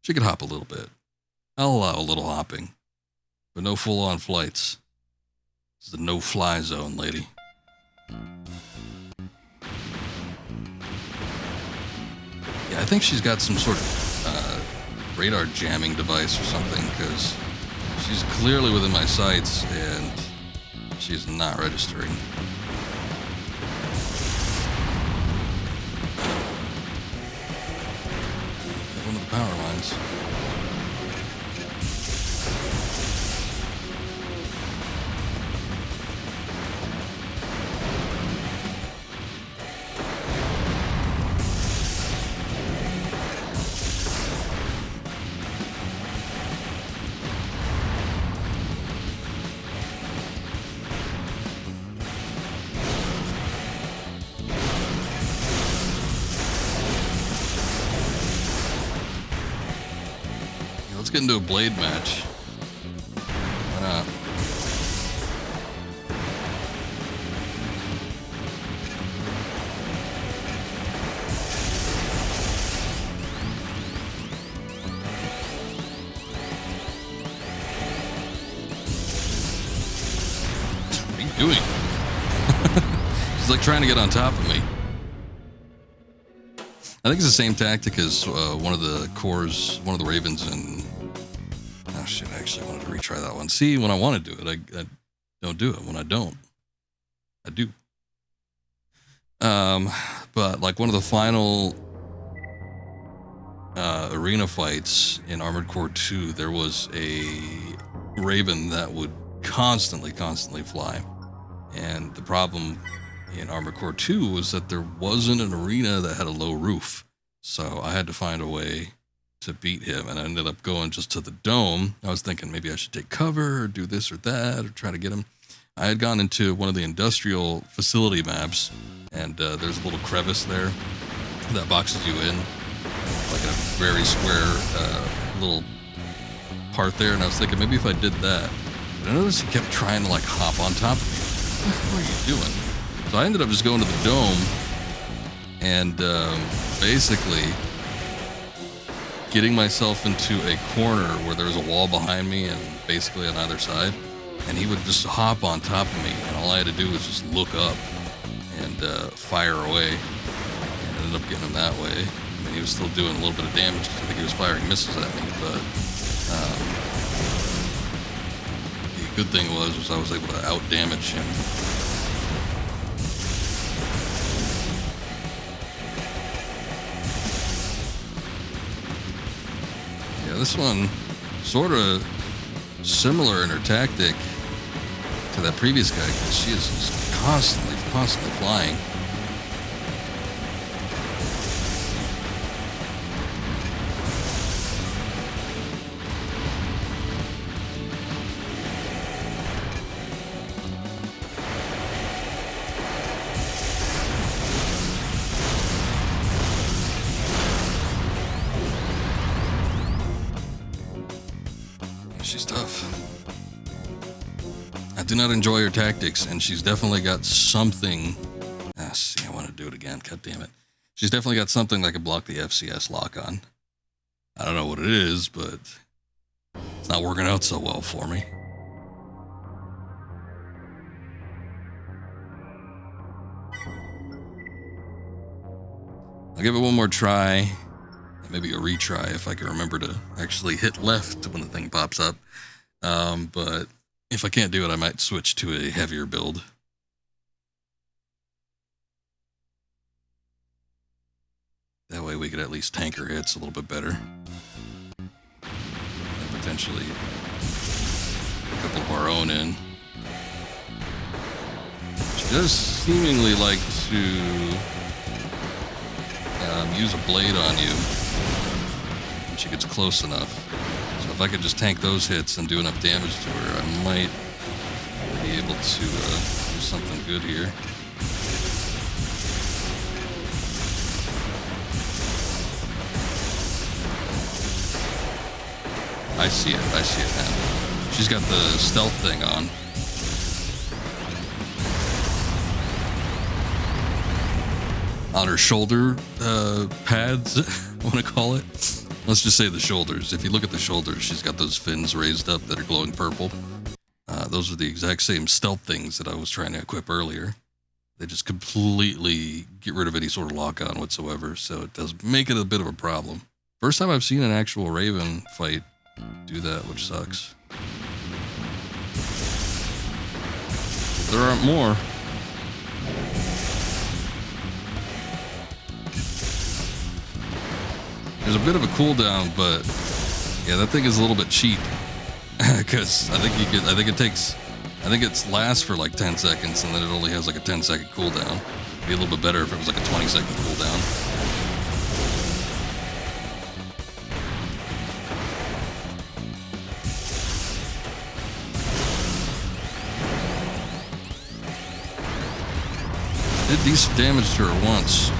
She could hop a little bit. I'll allow a little hopping, but no full-on flights. This is the no-fly zone, lady. Yeah, I think she's got some sort of radar jamming device or something, because she's clearly within my sights, and she's not registering. One of the power lines. get into a blade match. Why not? What are you doing? She's like trying to get on top of me. I think it's the same tactic as one of the cores, one of the Ravens in... Oh shit, I actually wanted to retry that one. See, when I want to do it, I don't do it. When I don't, I do. But like one of the final arena fights in Armored Core 2, there was a Raven that would constantly fly. And the problem in Armored Core 2 was that there wasn't an arena that had a low roof. So I had to find a way to beat him, and I ended up going just to the dome. I was thinking maybe I should take cover or do this or that or try to get him. I had gone into one of the industrial facility maps, and there's a little crevice there that boxes you in, like a very square little part there, and I was thinking maybe if I did that. But I noticed he kept trying to like hop on top of me. What are you doing? So I ended up just going to the dome and basically getting myself into a corner where there was a wall behind me and basically on either side. And he would just hop on top of me, and all I had to do was just look up and fire away. And I ended up getting him that way. I mean, he was still doing a little bit of damage because I think he was firing missiles at me, but the good thing was I was able to out-damage him. This one sort of similar in her tactic to that previous guy, because she is just constantly flying. She's tough. I do not enjoy her tactics, and she's definitely got something. See, I want to do it again. God damn it. She's definitely got something that can block the FCS lock on. I don't know what it is, but it's not working out so well for me. I'll give it one more try. Maybe a retry if I can remember to actually hit left when the thing pops up. But if I can't do it, I might switch to a heavier build. That way we could at least tank her hits a little bit better. And potentially a couple of our own in. She does seemingly like to use a blade on you when she gets close enough. So if I could just tank those hits and do enough damage to her, I might be able to do something good here. I see it now. She's got the stealth thing on. On her shoulder pads, I want to call it. Let's just say the shoulders. If you look at the shoulders, she's got those fins raised up that are glowing purple. Those are the exact same stealth things that I was trying to equip earlier. They just completely get rid of any sort of lock-on whatsoever, so it does make it a bit of a problem. First time I've seen an actual Raven fight do that, which sucks. There aren't more. There's a bit of a cooldown, but yeah, that thing is a little bit cheap because I think it lasts for like 10 seconds, and then it only has like a 10-second cooldown. It'd be a little bit better if it was like a 20-second cooldown. Did decent damage to her once.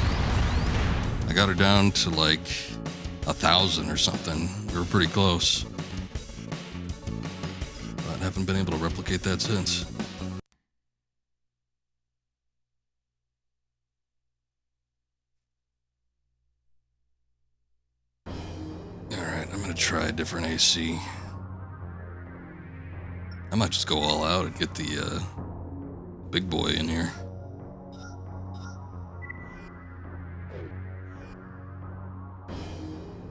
I got her down to like 1,000 or something. We were pretty close. haven't been able to replicate that since. Alright, I'm gonna try a different AC. I might just go all out and get the big boy in here.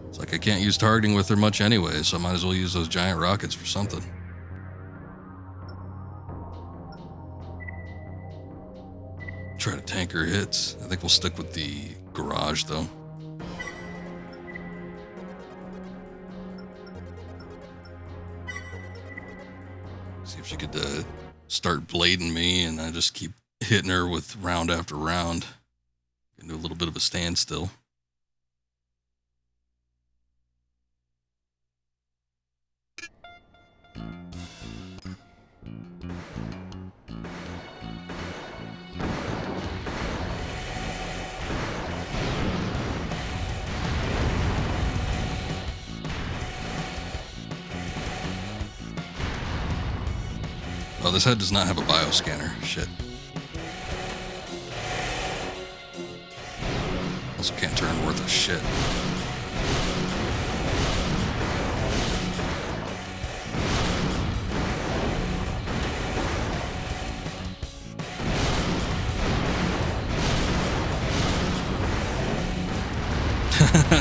It's like I can't use targeting with her much anyway, so I might as well use those giant rockets for something. Try to tank her hits. I think we'll stick with the garage though. See if she could start blading me and I just keep hitting her with round after round. Into a little bit of a standstill. Oh, this head does not have a bioscanner. Shit. Also can't turn worth a shit.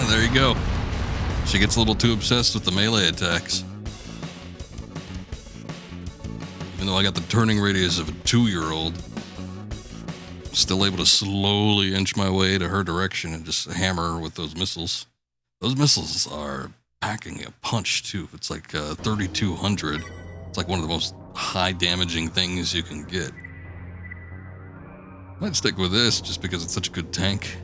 There you go. She gets a little too obsessed with the melee attacks. Even though I got the turning radius of a 2-year-old, still able to slowly inch my way to her direction and just hammer her with those missiles. Those missiles are packing a punch too. It's like 3,200. It's like one of the most high damaging things you can get. Might stick with this just because it's such a good tank.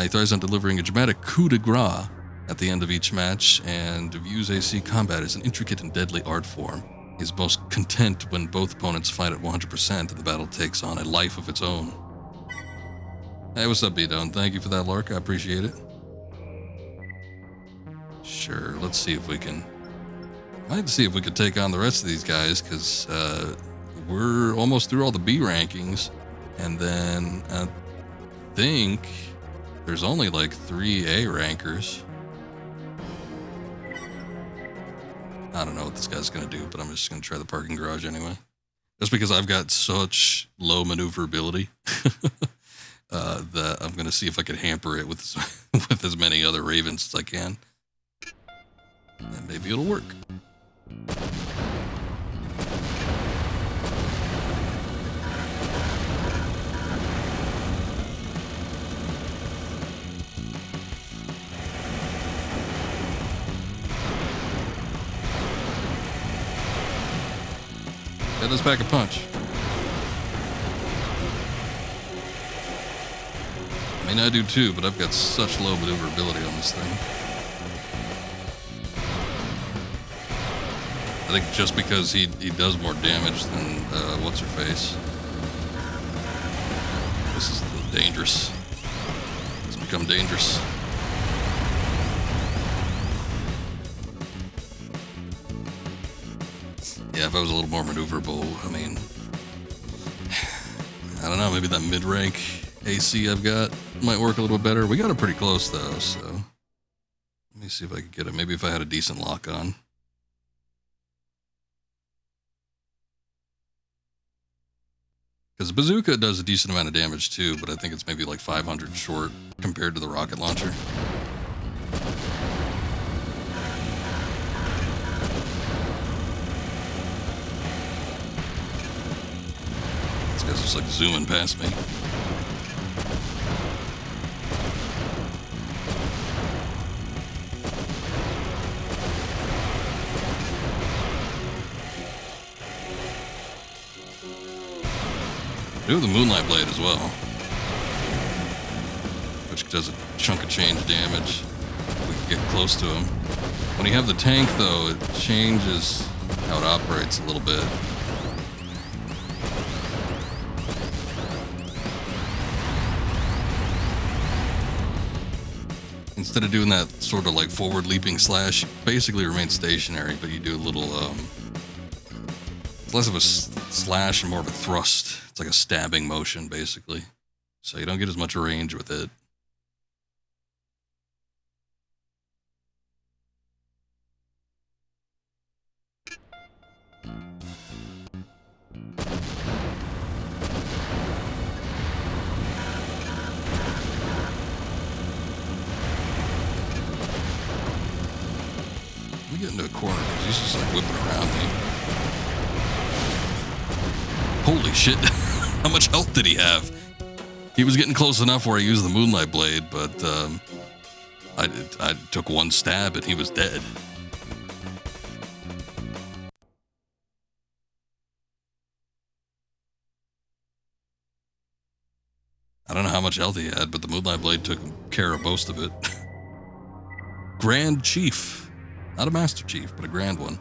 He thrives on delivering a dramatic coup de grace at the end of each match, and views AC combat as an intricate and deadly art form. He's most content when both opponents fight at 100% and the battle takes on a life of its own. Hey, what's up, B-Done? Thank you for that, Lark. I appreciate it. Sure, let's see if we can... I'd see if we could take on the rest of these guys, because we're almost through all the B rankings, and then I think there's only like 3 A rankers. I don't know what this guy's gonna do, but I'm just gonna try the parking garage anyway. Just because I've got such low maneuverability that I'm gonna see if I can hamper it with with as many other Ravens as I can. And maybe it'll work. That does pack a punch. I mean, I do too, but I've got such low maneuverability on this thing. I think just because he does more damage than what's-her-face. This is dangerous. It's become dangerous. Yeah, if I was a little more maneuverable, I mean, I don't know, maybe that mid-rank AC I've got might work a little better. We got it pretty close though, so let me see if I can get it. Maybe if I had a decent lock on. Because the bazooka does a decent amount of damage too, but I think it's maybe like 500 short compared to the rocket launcher. This guy's just like zooming past me. Do the Moonlight Blade as well, which does a chunk of change damage. We can get close to him. When you have the tank, though, it changes how it operates a little bit. Instead of doing that sort of like forward leaping slash, you basically remain stationary, but you do a little It's less of a slash and more of a thrust. It's like a stabbing motion, basically. So you don't get as much range with it. Let me get into a corner because he's just like whipping around me. Holy shit. How much health did he have? He was getting close enough where I used the Moonlight Blade, but I took one stab and he was dead. I don't know how much health he had, but the Moonlight Blade took care of most of it. Grand Chief. Not a Master Chief, but a Grand one.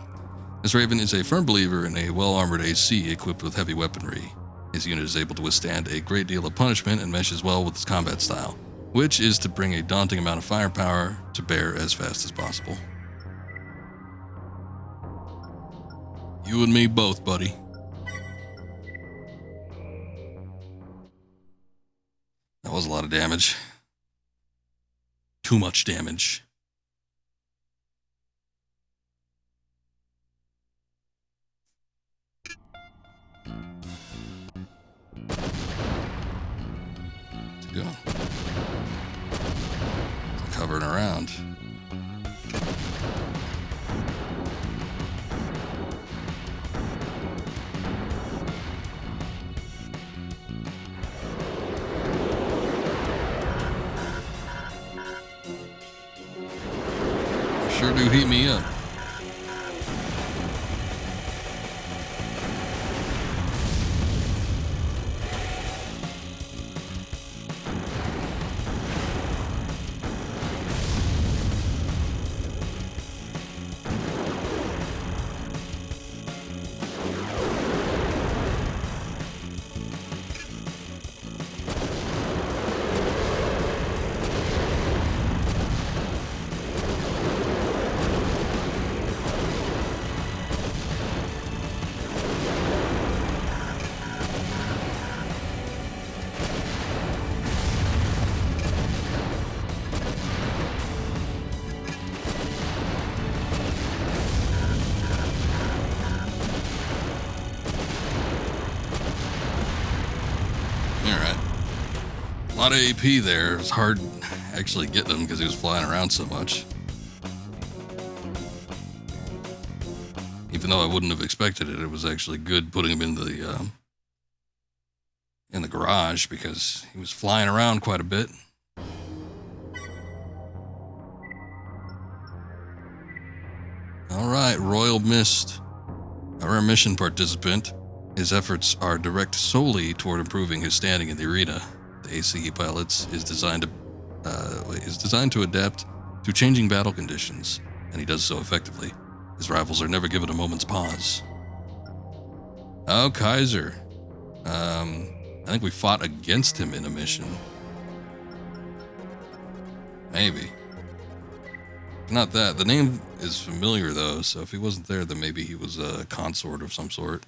This Raven is a firm believer in a well-armored AC equipped with heavy weaponry. His unit is able to withstand a great deal of punishment and meshes well with his combat style, which is to bring a daunting amount of firepower to bear as fast as possible. You and me both, buddy. That was a lot of damage. Too much damage. What's he doing? He's hovering around. Sure do heat me up. A lot of AP there. It's hard actually getting him because he was flying around so much. Even though I wouldn't have expected it, it was actually good putting him in the garage because he was flying around quite a bit. All right, Royal Mist, our mission participant. His efforts are directed solely toward improving his standing in the arena. The AC he pilots is designed to adapt to changing battle conditions, and he does so effectively. His rivals are never given a moment's pause. Oh, Kaiser. I think we fought against him in a mission. Maybe. Not that. The name is familiar, though, so if he wasn't there, then maybe he was a consort of some sort.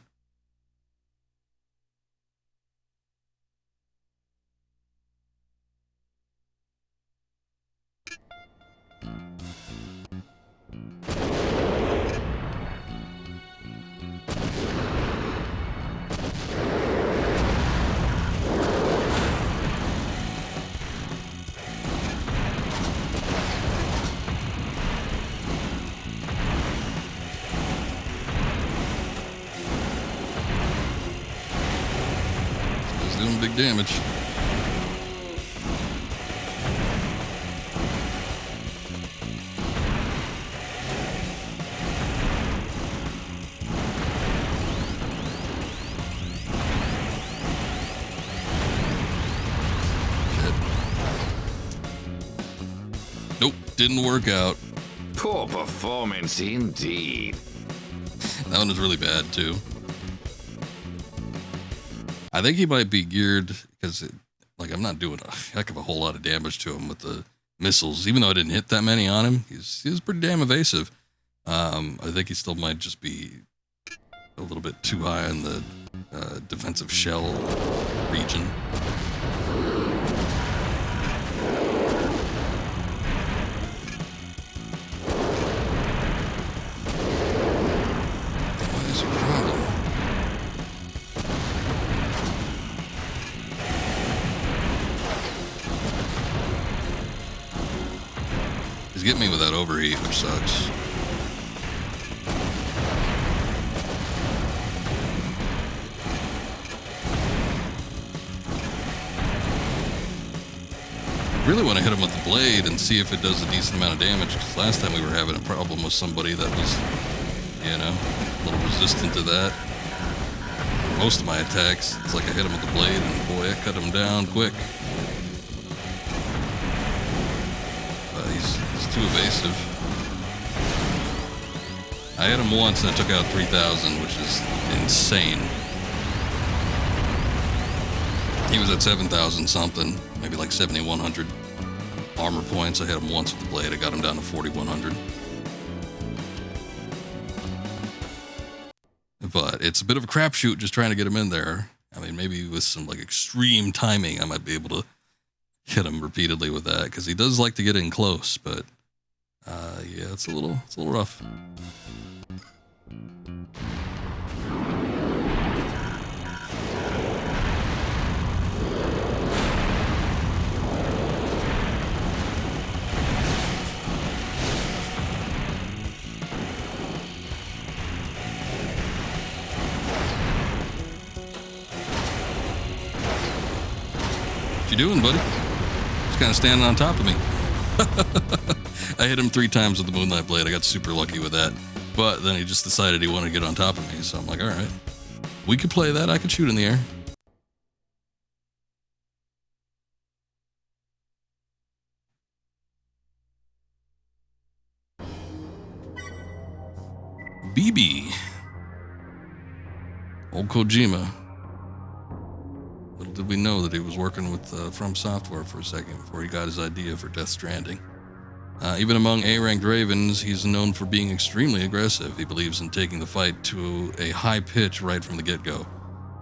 Doing big damage. Shit. Nope, didn't work out. Poor performance indeed. That one was really bad too. I think he might be geared because, I'm not doing a heck of a whole lot of damage to him with the missiles. Even though I didn't hit that many on him, he was pretty damn evasive. I think he still might just be a little bit too high in the defensive shell region. What is your problem? He's getting me with that overheat, which sucks. I really want to hit him with the blade and see if it does a decent amount of damage, because last time we were having a problem with somebody that was, you know, a little resistant to that. Most of my attacks, it's like I hit him with the blade and boy, I cut him down quick. He's too evasive. I hit him once and I took out 3,000, which is insane. He was at 7,000 something, maybe like 7,100 armor points. I hit him once with the blade. I got him down to 4,100. But it's a bit of a crapshoot just trying to get him in there. I mean, maybe with some like extreme timing, I might be able to hit him repeatedly with that, because he does like to get in close. But yeah, it's a little rough. What you doing, buddy? Just kind of standing on top of me. I hit him 3 times with the Moonlight Blade. I got super lucky with that. But then he just decided he wanted to get on top of me. So I'm like, all right, we could play that. I could shoot in the air. BB. Old Kojima. Little did we know that he was working with From Software for a second before he got his idea for Death Stranding. Even among A-ranked Ravens, he's known for being extremely aggressive. He believes in taking the fight to a high pitch right from the get-go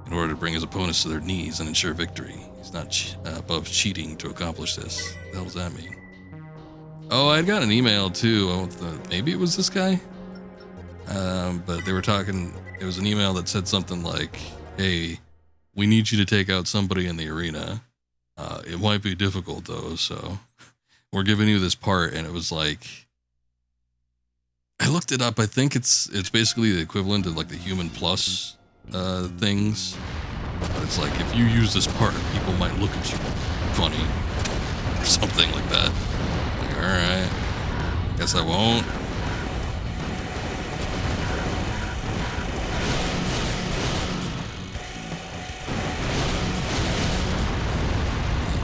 in order to bring his opponents to their knees and ensure victory. He's not above cheating to accomplish this. What the hell does that mean? Oh, I got an email too. Maybe it was this guy? But they were talking, it was an email that said something like, hey, we need you to take out somebody in the arena. It might be difficult though, so we're giving you this part. And it was like, I looked it up. I think it's basically the equivalent of like the Human Plus things. But it's like, if you use this part, people might look at you funny or something like that. Like, all right, guess I won't.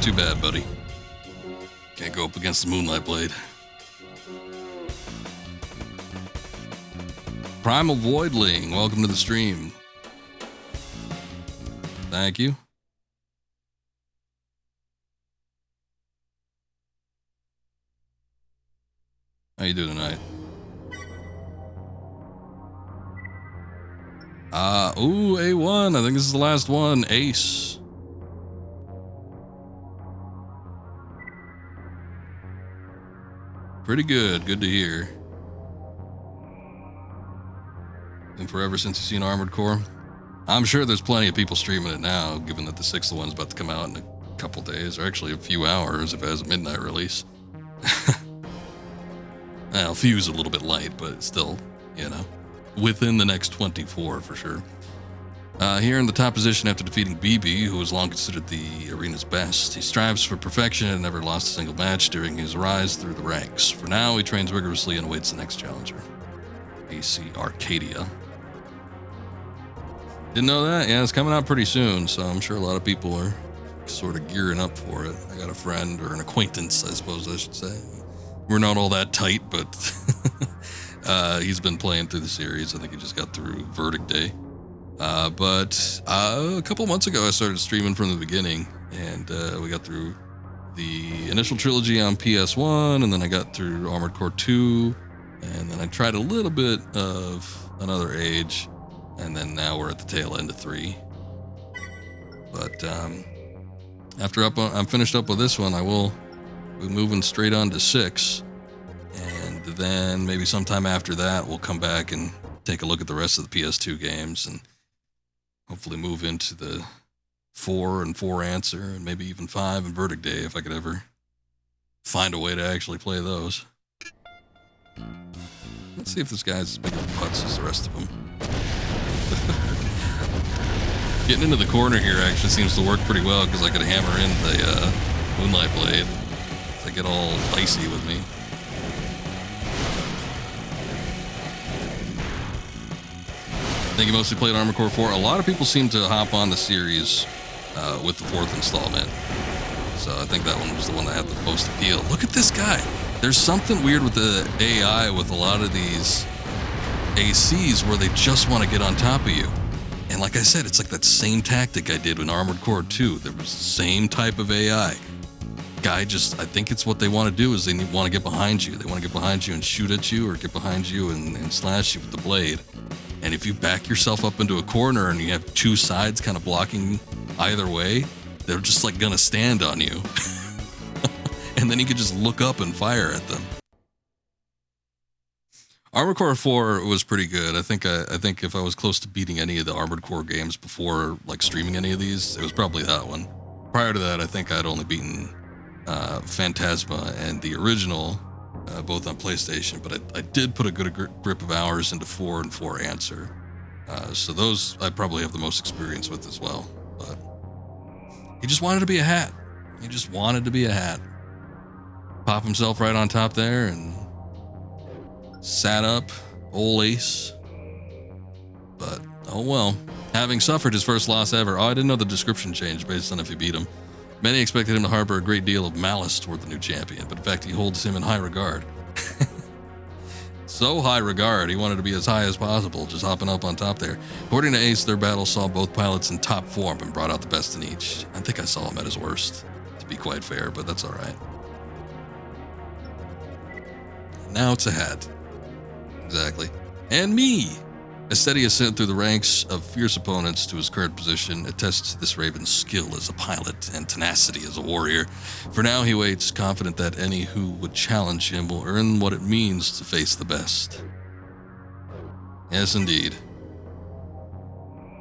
Too bad, buddy. Can't go up against the Moonlight Blade. Primal Voidling, welcome to the stream. Thank you. How you doing tonight? Ooh, A1. I think this is the last one. Ace. Pretty good. Good to hear. Been forever since you've seen Armored Core. I'm sure there's plenty of people streaming it now, given that the 6th one's about to come out in a couple days, or actually a few hours if it has a midnight release. Well, Fuse a little bit light, but still, you know, within the next 24 for sure. Here in the top position after defeating BB, who was long considered the arena's best. He strives for perfection and never lost a single match during his rise through the ranks. For now, he trains rigorously and awaits the next challenger. AC Arcadia. Didn't know that? Yeah, it's coming out pretty soon, so I'm sure a lot of people are sort of gearing up for it. I got a friend, or an acquaintance, I suppose I should say. We're not all that tight, but he's been playing through the series. I think he just got through Verdict Day. But a couple months ago, I started streaming from the beginning, and we got through the initial trilogy on PS1, and then I got through Armored Core 2, and then I tried a little bit of Another Age, and then now we're at the tail end of 3. But after I'm finished up with this one, I will be moving straight on to 6, and then maybe sometime after that we'll come back and take a look at the rest of the PS2 games, and hopefully move into the 4 and 4 Answer, and maybe even 5 and Verdict Day if I could ever find a way to actually play those. Let's see if this guy's as big of putts as the rest of them. Getting into the corner here actually seems to work pretty well because I could hammer in the Moonlight Blade. They get all dicey with me. I think you mostly played Armored Core 4. A lot of people seem to hop on the series with the 4th installment. So I think that one was the one that had the most appeal. Look at this guy. There's something weird with the AI with a lot of these ACs where they just want to get on top of you. And like I said, it's like that same tactic I did in Armored Core 2. There was the same type of AI. Guy just, I think it's what they want to do is they want to get behind you. They want to get behind you and shoot at you, or get behind you and slash you with the blade. And if you back yourself up into a corner and you have 2 sides kind of blocking either way, they're just like gonna stand on you. And then you can just look up and fire at them. Armored Core 4 was pretty good. I think if I was close to beating any of the Armored Core games before like streaming any of these, it was probably that one. Prior to that, I think I'd only beaten Phantasma and the original, both on PlayStation, but I did put a good grip of hours into 4 and 4 Answer. So those I probably have the most experience with as well. But he just wanted to be a hat. He just wanted to be a hat. Pop himself right on top there and sat up, old Ace. But, oh well. Having suffered his first loss ever, I didn't know the description changed based on if he beat him. Many expected him to harbor a great deal of malice toward the new champion, but in fact he holds him in high regard. So high regard, he wanted to be as high as possible, just hopping up on top there. According to Ace, their battle saw both pilots in top form and brought out the best in each. I think I saw him at his worst, to be quite fair, but that's alright. Now it's a hat. Exactly. And me! A steady ascent through the ranks of fierce opponents to his current position attests to this Raven's skill as a pilot and tenacity as a warrior. For now, he waits, confident that any who would challenge him will earn what it means to face the best. Yes, indeed.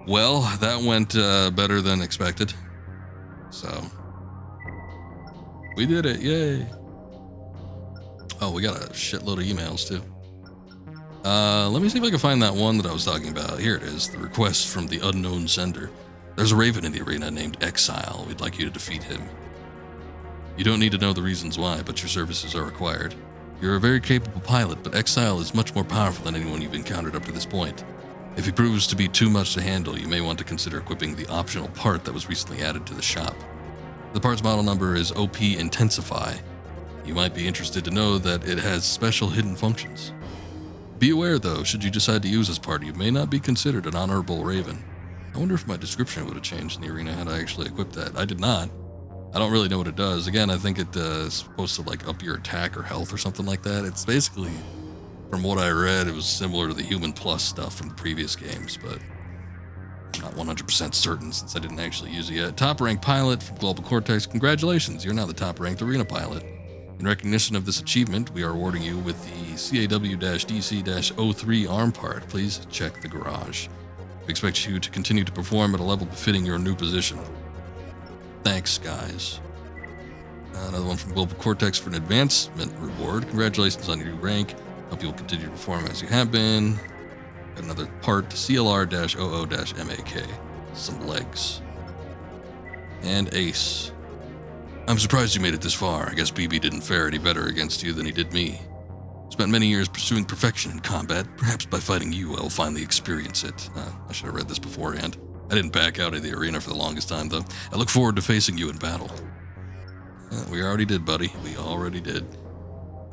Well, that went better than expected. So, we did it, yay! Oh, we got a shitload of emails, too. Let me see if I can find that one that I was talking about. Here it is, the request from the unknown sender. There's a Raven in the arena named Exile. We'd like you to defeat him. You don't need to know the reasons why, but your services are required. You're a very capable pilot, but Exile is much more powerful than anyone you've encountered up to this point. If he proves to be too much to handle, you may want to consider equipping the optional part that was recently added to the shop. The part's model number is OP Intensify. You might be interested to know that it has special hidden functions. Be aware, though, should you decide to use this part, you may not be considered an honorable Raven. I wonder if my description would have changed in the arena had I actually equipped that. I did not. I don't really know what it does. Again, I think it is supposed to like up your attack or health or something like that. It's basically, from what I read, it was similar to the Human Plus stuff from the previous games, but I'm not 100% certain since I didn't actually use it yet. Top ranked pilot from Global Cortex, congratulations, you're now the top ranked arena pilot. In recognition of this achievement, we are awarding you with the CAW-DC-03 arm part. Please check the garage. We expect you to continue to perform at a level befitting your new position. Thanks, guys. Another one from Global Cortex for an advancement reward. Congratulations on your new rank. Hope you will continue to perform as you have been. Got another part, CLR-00-MAK. Some legs. And Ace. I'm surprised you made it this far. I guess BB didn't fare any better against you than he did me. Spent many years pursuing perfection in combat. Perhaps by fighting you, I will finally experience it. I should have read this beforehand. I didn't back out of the arena for the longest time, though. I look forward to facing you in battle. We already did, buddy. We already did.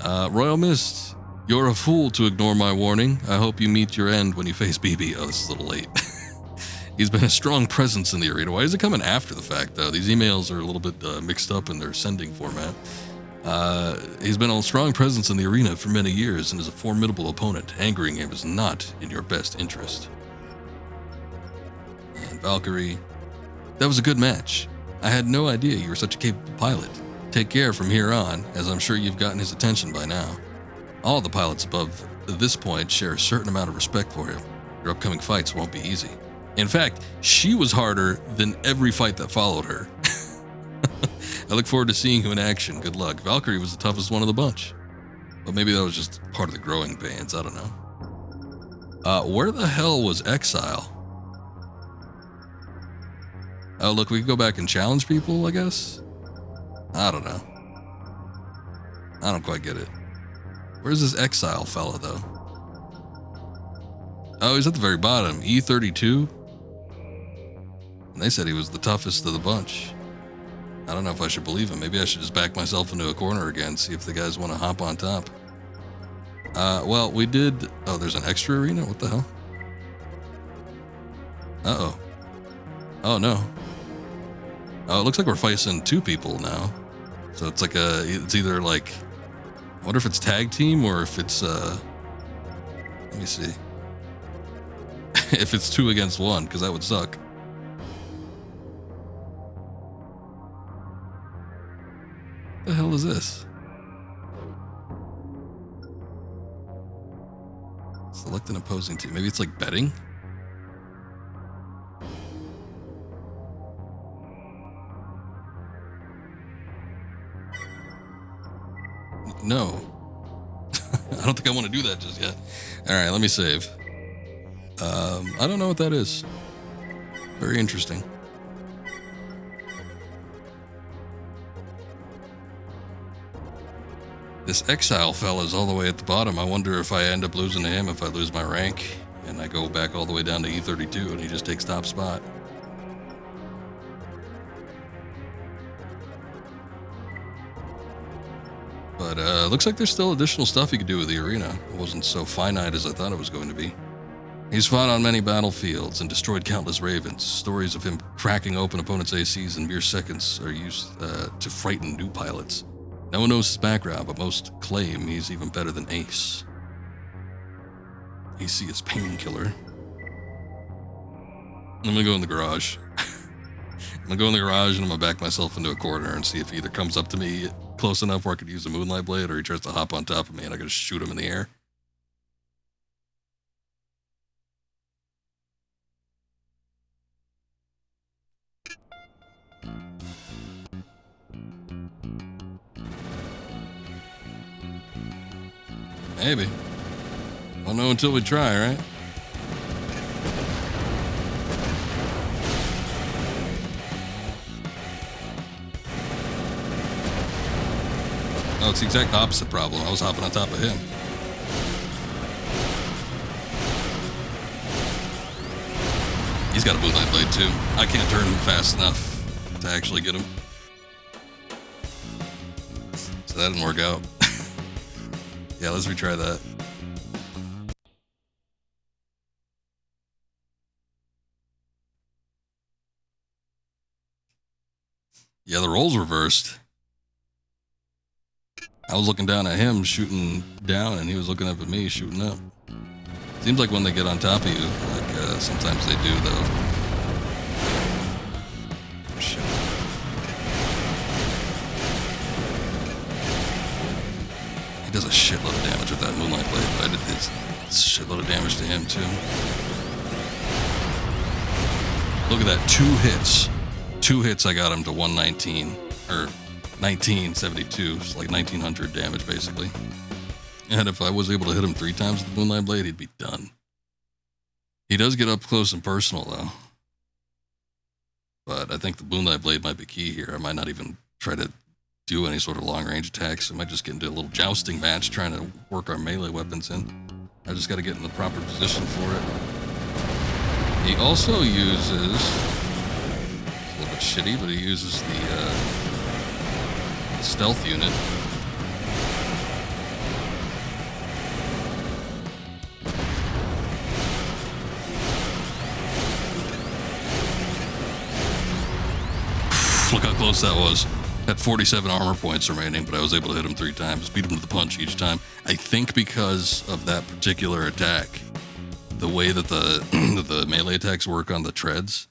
Royal Mist, you're a fool to ignore my warning. I hope you meet your end when you face BB. Oh, this is a little late. He's been a strong presence in the arena. Why is it coming after the fact, though? These emails are a little bit mixed up in their sending format. He's been a strong presence in the arena for many years and is a formidable opponent. Angering him is not in your best interest. and Valkyrie. That was a good match. I had no idea you were such a capable pilot. Take care from here on, as I'm sure you've gotten his attention by now. All the pilots above this point share a certain amount of respect for him. Your upcoming fights won't be easy. In fact, she was harder than every fight that followed her. I look forward to seeing you in action. Good luck. Valkyrie was the toughest one of the bunch. But maybe that was just part of the growing pains. I don't know. Where the hell was Exile? Oh, look, we can go back and challenge people, I guess? I don't know. I don't quite get it. Where's this Exile fella, though? Oh, he's at the very bottom. E32? And they said he was the toughest of the bunch. I don't know if I should believe him. Maybe I should just back myself into a corner again, see if the guys want to hop on top. Well, we did... Oh, there's an extra arena? What the hell? Uh-oh. Oh, no. Oh, it looks like we're facing two people now. So it's like it's either like... I wonder if it's tag team or if it's, let me see. If it's 2 against 1, because that would suck. What the hell is this? Select an opposing team. Maybe it's like betting? No. I don't think I want to do that just yet. Alright, let me save. I don't know what that is. Very interesting. This Exile fella's all the way at the bottom. I wonder if I end up losing to him if I lose my rank and I go back all the way down to E32 and he just takes top spot. But looks like there's still additional stuff you could do with the arena. It wasn't so finite as I thought it was going to be. He's fought on many battlefields and destroyed countless ravens. Stories of him cracking open opponents' ACs in mere seconds are used to frighten new pilots. No one knows his background, but most claim he's even better than Ace. AC is painkiller. I'm gonna go in the garage. I'm gonna go in the garage and I'm gonna back myself into a corner and see if he either comes up to me close enough where I could use a moonlight blade or he tries to hop on top of me and I gotta shoot him in the air. Maybe. Won't know until we try, right? Oh, it's the exact opposite problem. I was hopping on top of him. He's got a moonlight blade too. I can't turn him fast enough to actually get him. So that didn't work out. Yeah, let's retry that. Yeah, the roles reversed. I was looking down at him shooting down and he was looking up at me shooting up. Seems like when they get on top of you, like sometimes they do though. Shit. He does a shitload of damage with that moonlight blade, but I did this shitload of damage to him too. Look at that, 2 hits. 2 hits I got him to 119, or 1972, it's like 1900 damage basically. And if I was able to hit him 3 times with the moonlight blade, he'd be done. He does get up close and personal though. But I think the moonlight blade might be key here. I might not even try to do any sort of long range attacks. I might just get into a little jousting match trying to work our melee weapons in. I just got to get in the proper position for it. He also uses, it's a little bit shitty, but he uses the stealth unit. Look how close that was. Had 47 armor points remaining, but I was able to hit him 3 times, beat him to the punch each time. I think because of that particular attack, the way that the the melee attacks work on the treads,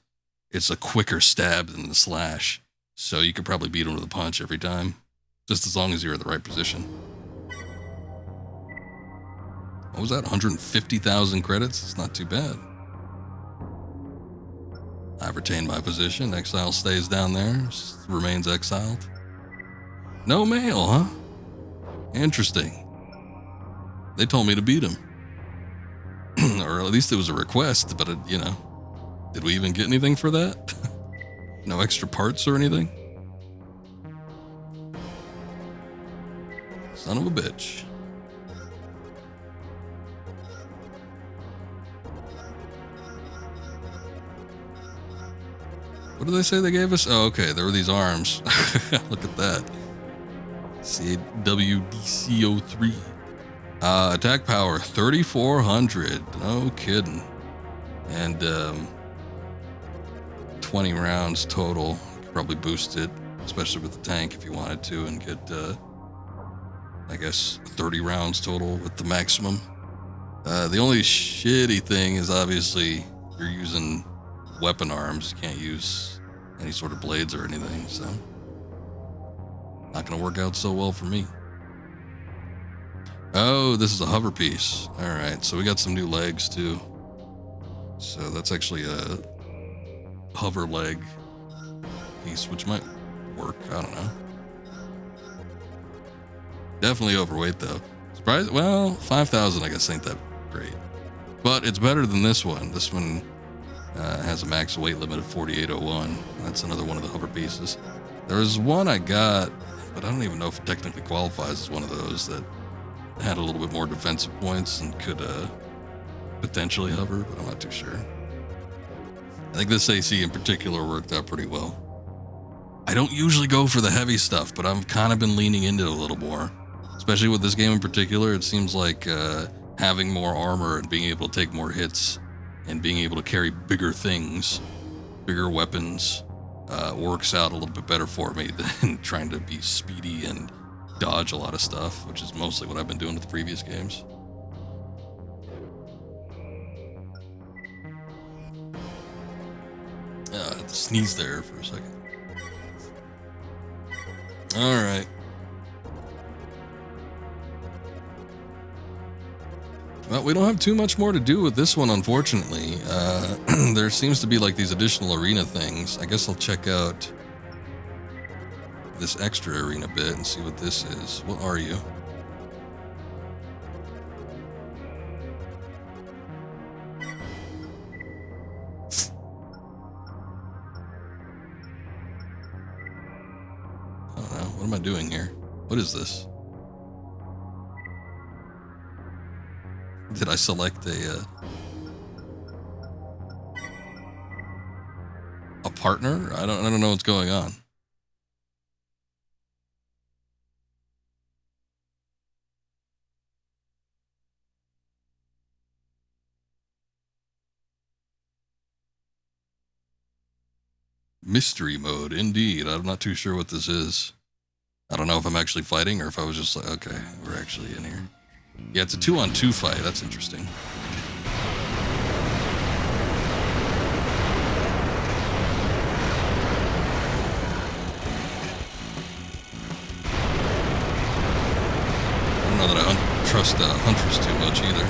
it's a quicker stab than the slash. So you could probably beat him with a punch every time, just as long as you're in the right position. What was that? 150,000 credits? It's not too bad. I've retained my position. Exile stays down there, remains exiled. No mail, huh? Interesting. They told me to beat him. Or at least it was a request, but you know, did we even get anything for that? No extra parts or anything? Son of a bitch. What did they say they gave us? Oh, okay, there were these arms. Look at that. CWDC03. Attack power 3,400. No kidding. And 20 rounds total. You could probably boost it, especially with the tank if you wanted to, and get I guess 30 rounds total with the maximum. The only shitty thing is obviously you're using weapon arms. You can't use any sort of blades or anything, so not gonna work out so well for me. Oh, this is a hover piece. All right, so we got some new legs too. So that's actually a hover leg piece, which might work. I don't know. Definitely overweight though. Surprise? Well, 5,000 I guess ain't that great, but it's better than this one. This one has a max weight limit of 4,801. That's another one of the hover pieces. There was one I got, but I don't even know if it technically qualifies as one of those, that had a little bit more defensive points and could potentially hover, but I'm not too sure. I think this AC in particular worked out pretty well. I don't usually go for the heavy stuff, but I've kind of been leaning into it a little more. Especially with this game in particular, it seems like having more armor and being able to take more hits and being able to carry bigger things, bigger weapons, works out a little bit better for me than trying to be speedy and dodge a lot of stuff, which is mostly what I've been doing with the previous games. I had to sneeze there for a second. All right. Well, we don't have too much more to do with this one, unfortunately. There seems to be like these additional arena things. I guess I'll check out this extra arena bit and see what this is. What are you? I don't know. What am I doing here? What is this? Did I select a partner? I don't know what's going on. Mystery mode, indeed. I'm not too sure what this is. I don't know if I'm actually fighting or if I was just like, okay, we're actually in here. Yeah, it's a 2-on-2 fight. That's interesting. I don't know that I trust Huntress too much either.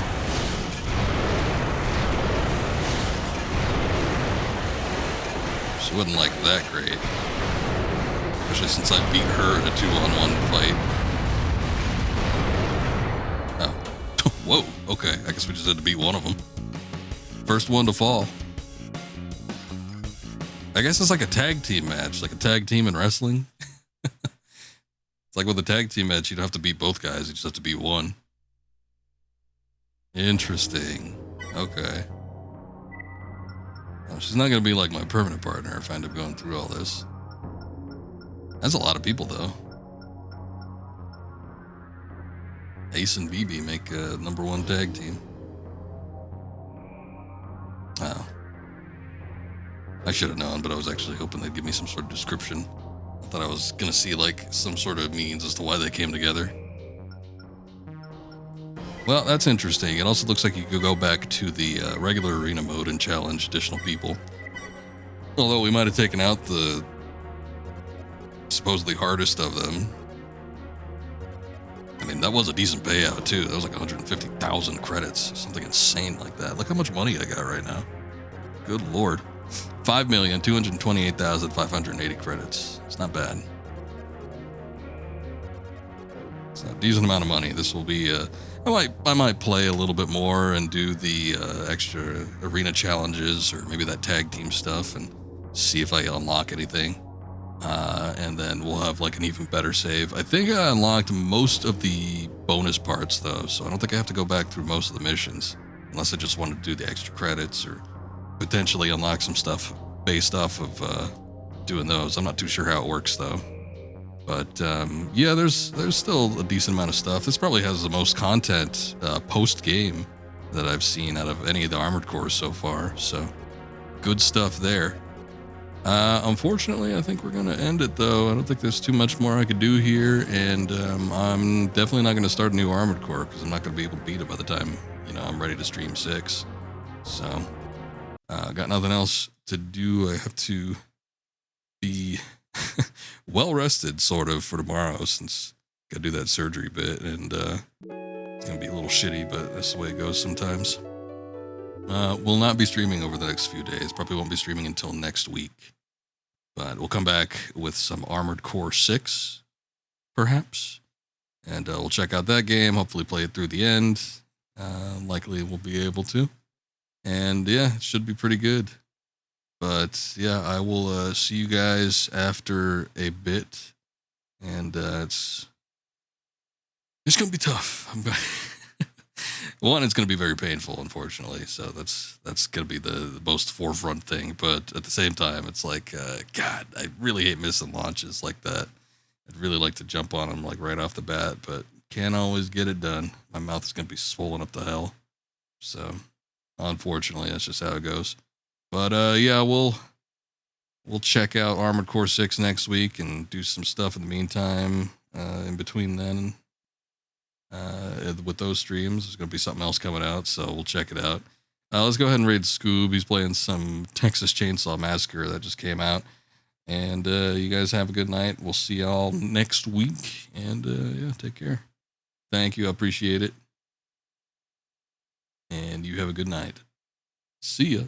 She wasn't like that great. Especially since I beat her in a 2-on-1 fight. Whoa, okay, I guess we just had to beat one of them. First one to fall. I guess it's like a tag team match, like a tag team in wrestling. It's like with a tag team match, you don't have to beat both guys, you just have to beat one. Interesting. Okay. Well, she's not going to be like my permanent partner if I end up going through all this. That's a lot of people, though. Ace and BB make a #1 tag team. Wow. I should have known, but I was actually hoping they'd give me some sort of description. I thought I was going to see like some sort of means as to why they came together. Well, that's interesting. It also looks like you could go back to the regular arena mode and challenge additional people. Although we might have taken out the supposedly hardest of them. I mean, that was a decent payout too. That was like 150,000 credits, something insane like that. Look how much money I got right now. Good lord. 5,228,580 credits. It's not bad. It's a decent amount of money. This will be, I might play a little bit more and do the extra arena challenges or maybe that tag team stuff and see if I unlock anything. And then we'll have like an even better save. I think I unlocked most of the bonus parts though, so I don't think I have to go back through most of the missions unless I just want to do the extra credits or potentially unlock some stuff based off of doing those. I'm not too sure how it works though. But yeah, there's still a decent amount of stuff. This probably has the most content post game that I've seen out of any of the Armored Cores so far. So good stuff there. Unfortunately, I think we're going to end it though. I don't think there's too much more I could do here, and I'm definitely not going to start a new Armored Core because I'm not going to be able to beat it by the time I'm ready to stream 6. So got nothing else to do. I have to be well rested sort of for tomorrow since I got to do that surgery bit, and it's going to be a little shitty, but that's the way it goes sometimes. Will not be streaming over the next few days. Probably won't be streaming until next week. But we'll come back with some Armored Core 6, perhaps. And we'll check out that game, hopefully play it through the end. Likely we'll be able to. And yeah, it should be pretty good. But yeah, I will see you guys after a bit. And it's going to be tough. One, it's going to be very painful, unfortunately. So that's going to be the most forefront thing. But at the same time, it's like, God, I really hate missing launches like that. I'd really like to jump on them like right off the bat, but can't always get it done. My mouth is going to be swollen up to hell. So unfortunately, that's just how it goes. But yeah, we'll check out Armored Core 6 next week and do some stuff in the meantime. In between then, with those streams, there's going to be something else coming out, so we'll check it out. Let's go ahead and raid Scoob. He's playing some Texas Chainsaw Massacre that just came out. And you guys have a good night. We'll see y'all next week. And yeah, take care. Thank you. I appreciate it. And you have a good night. See ya.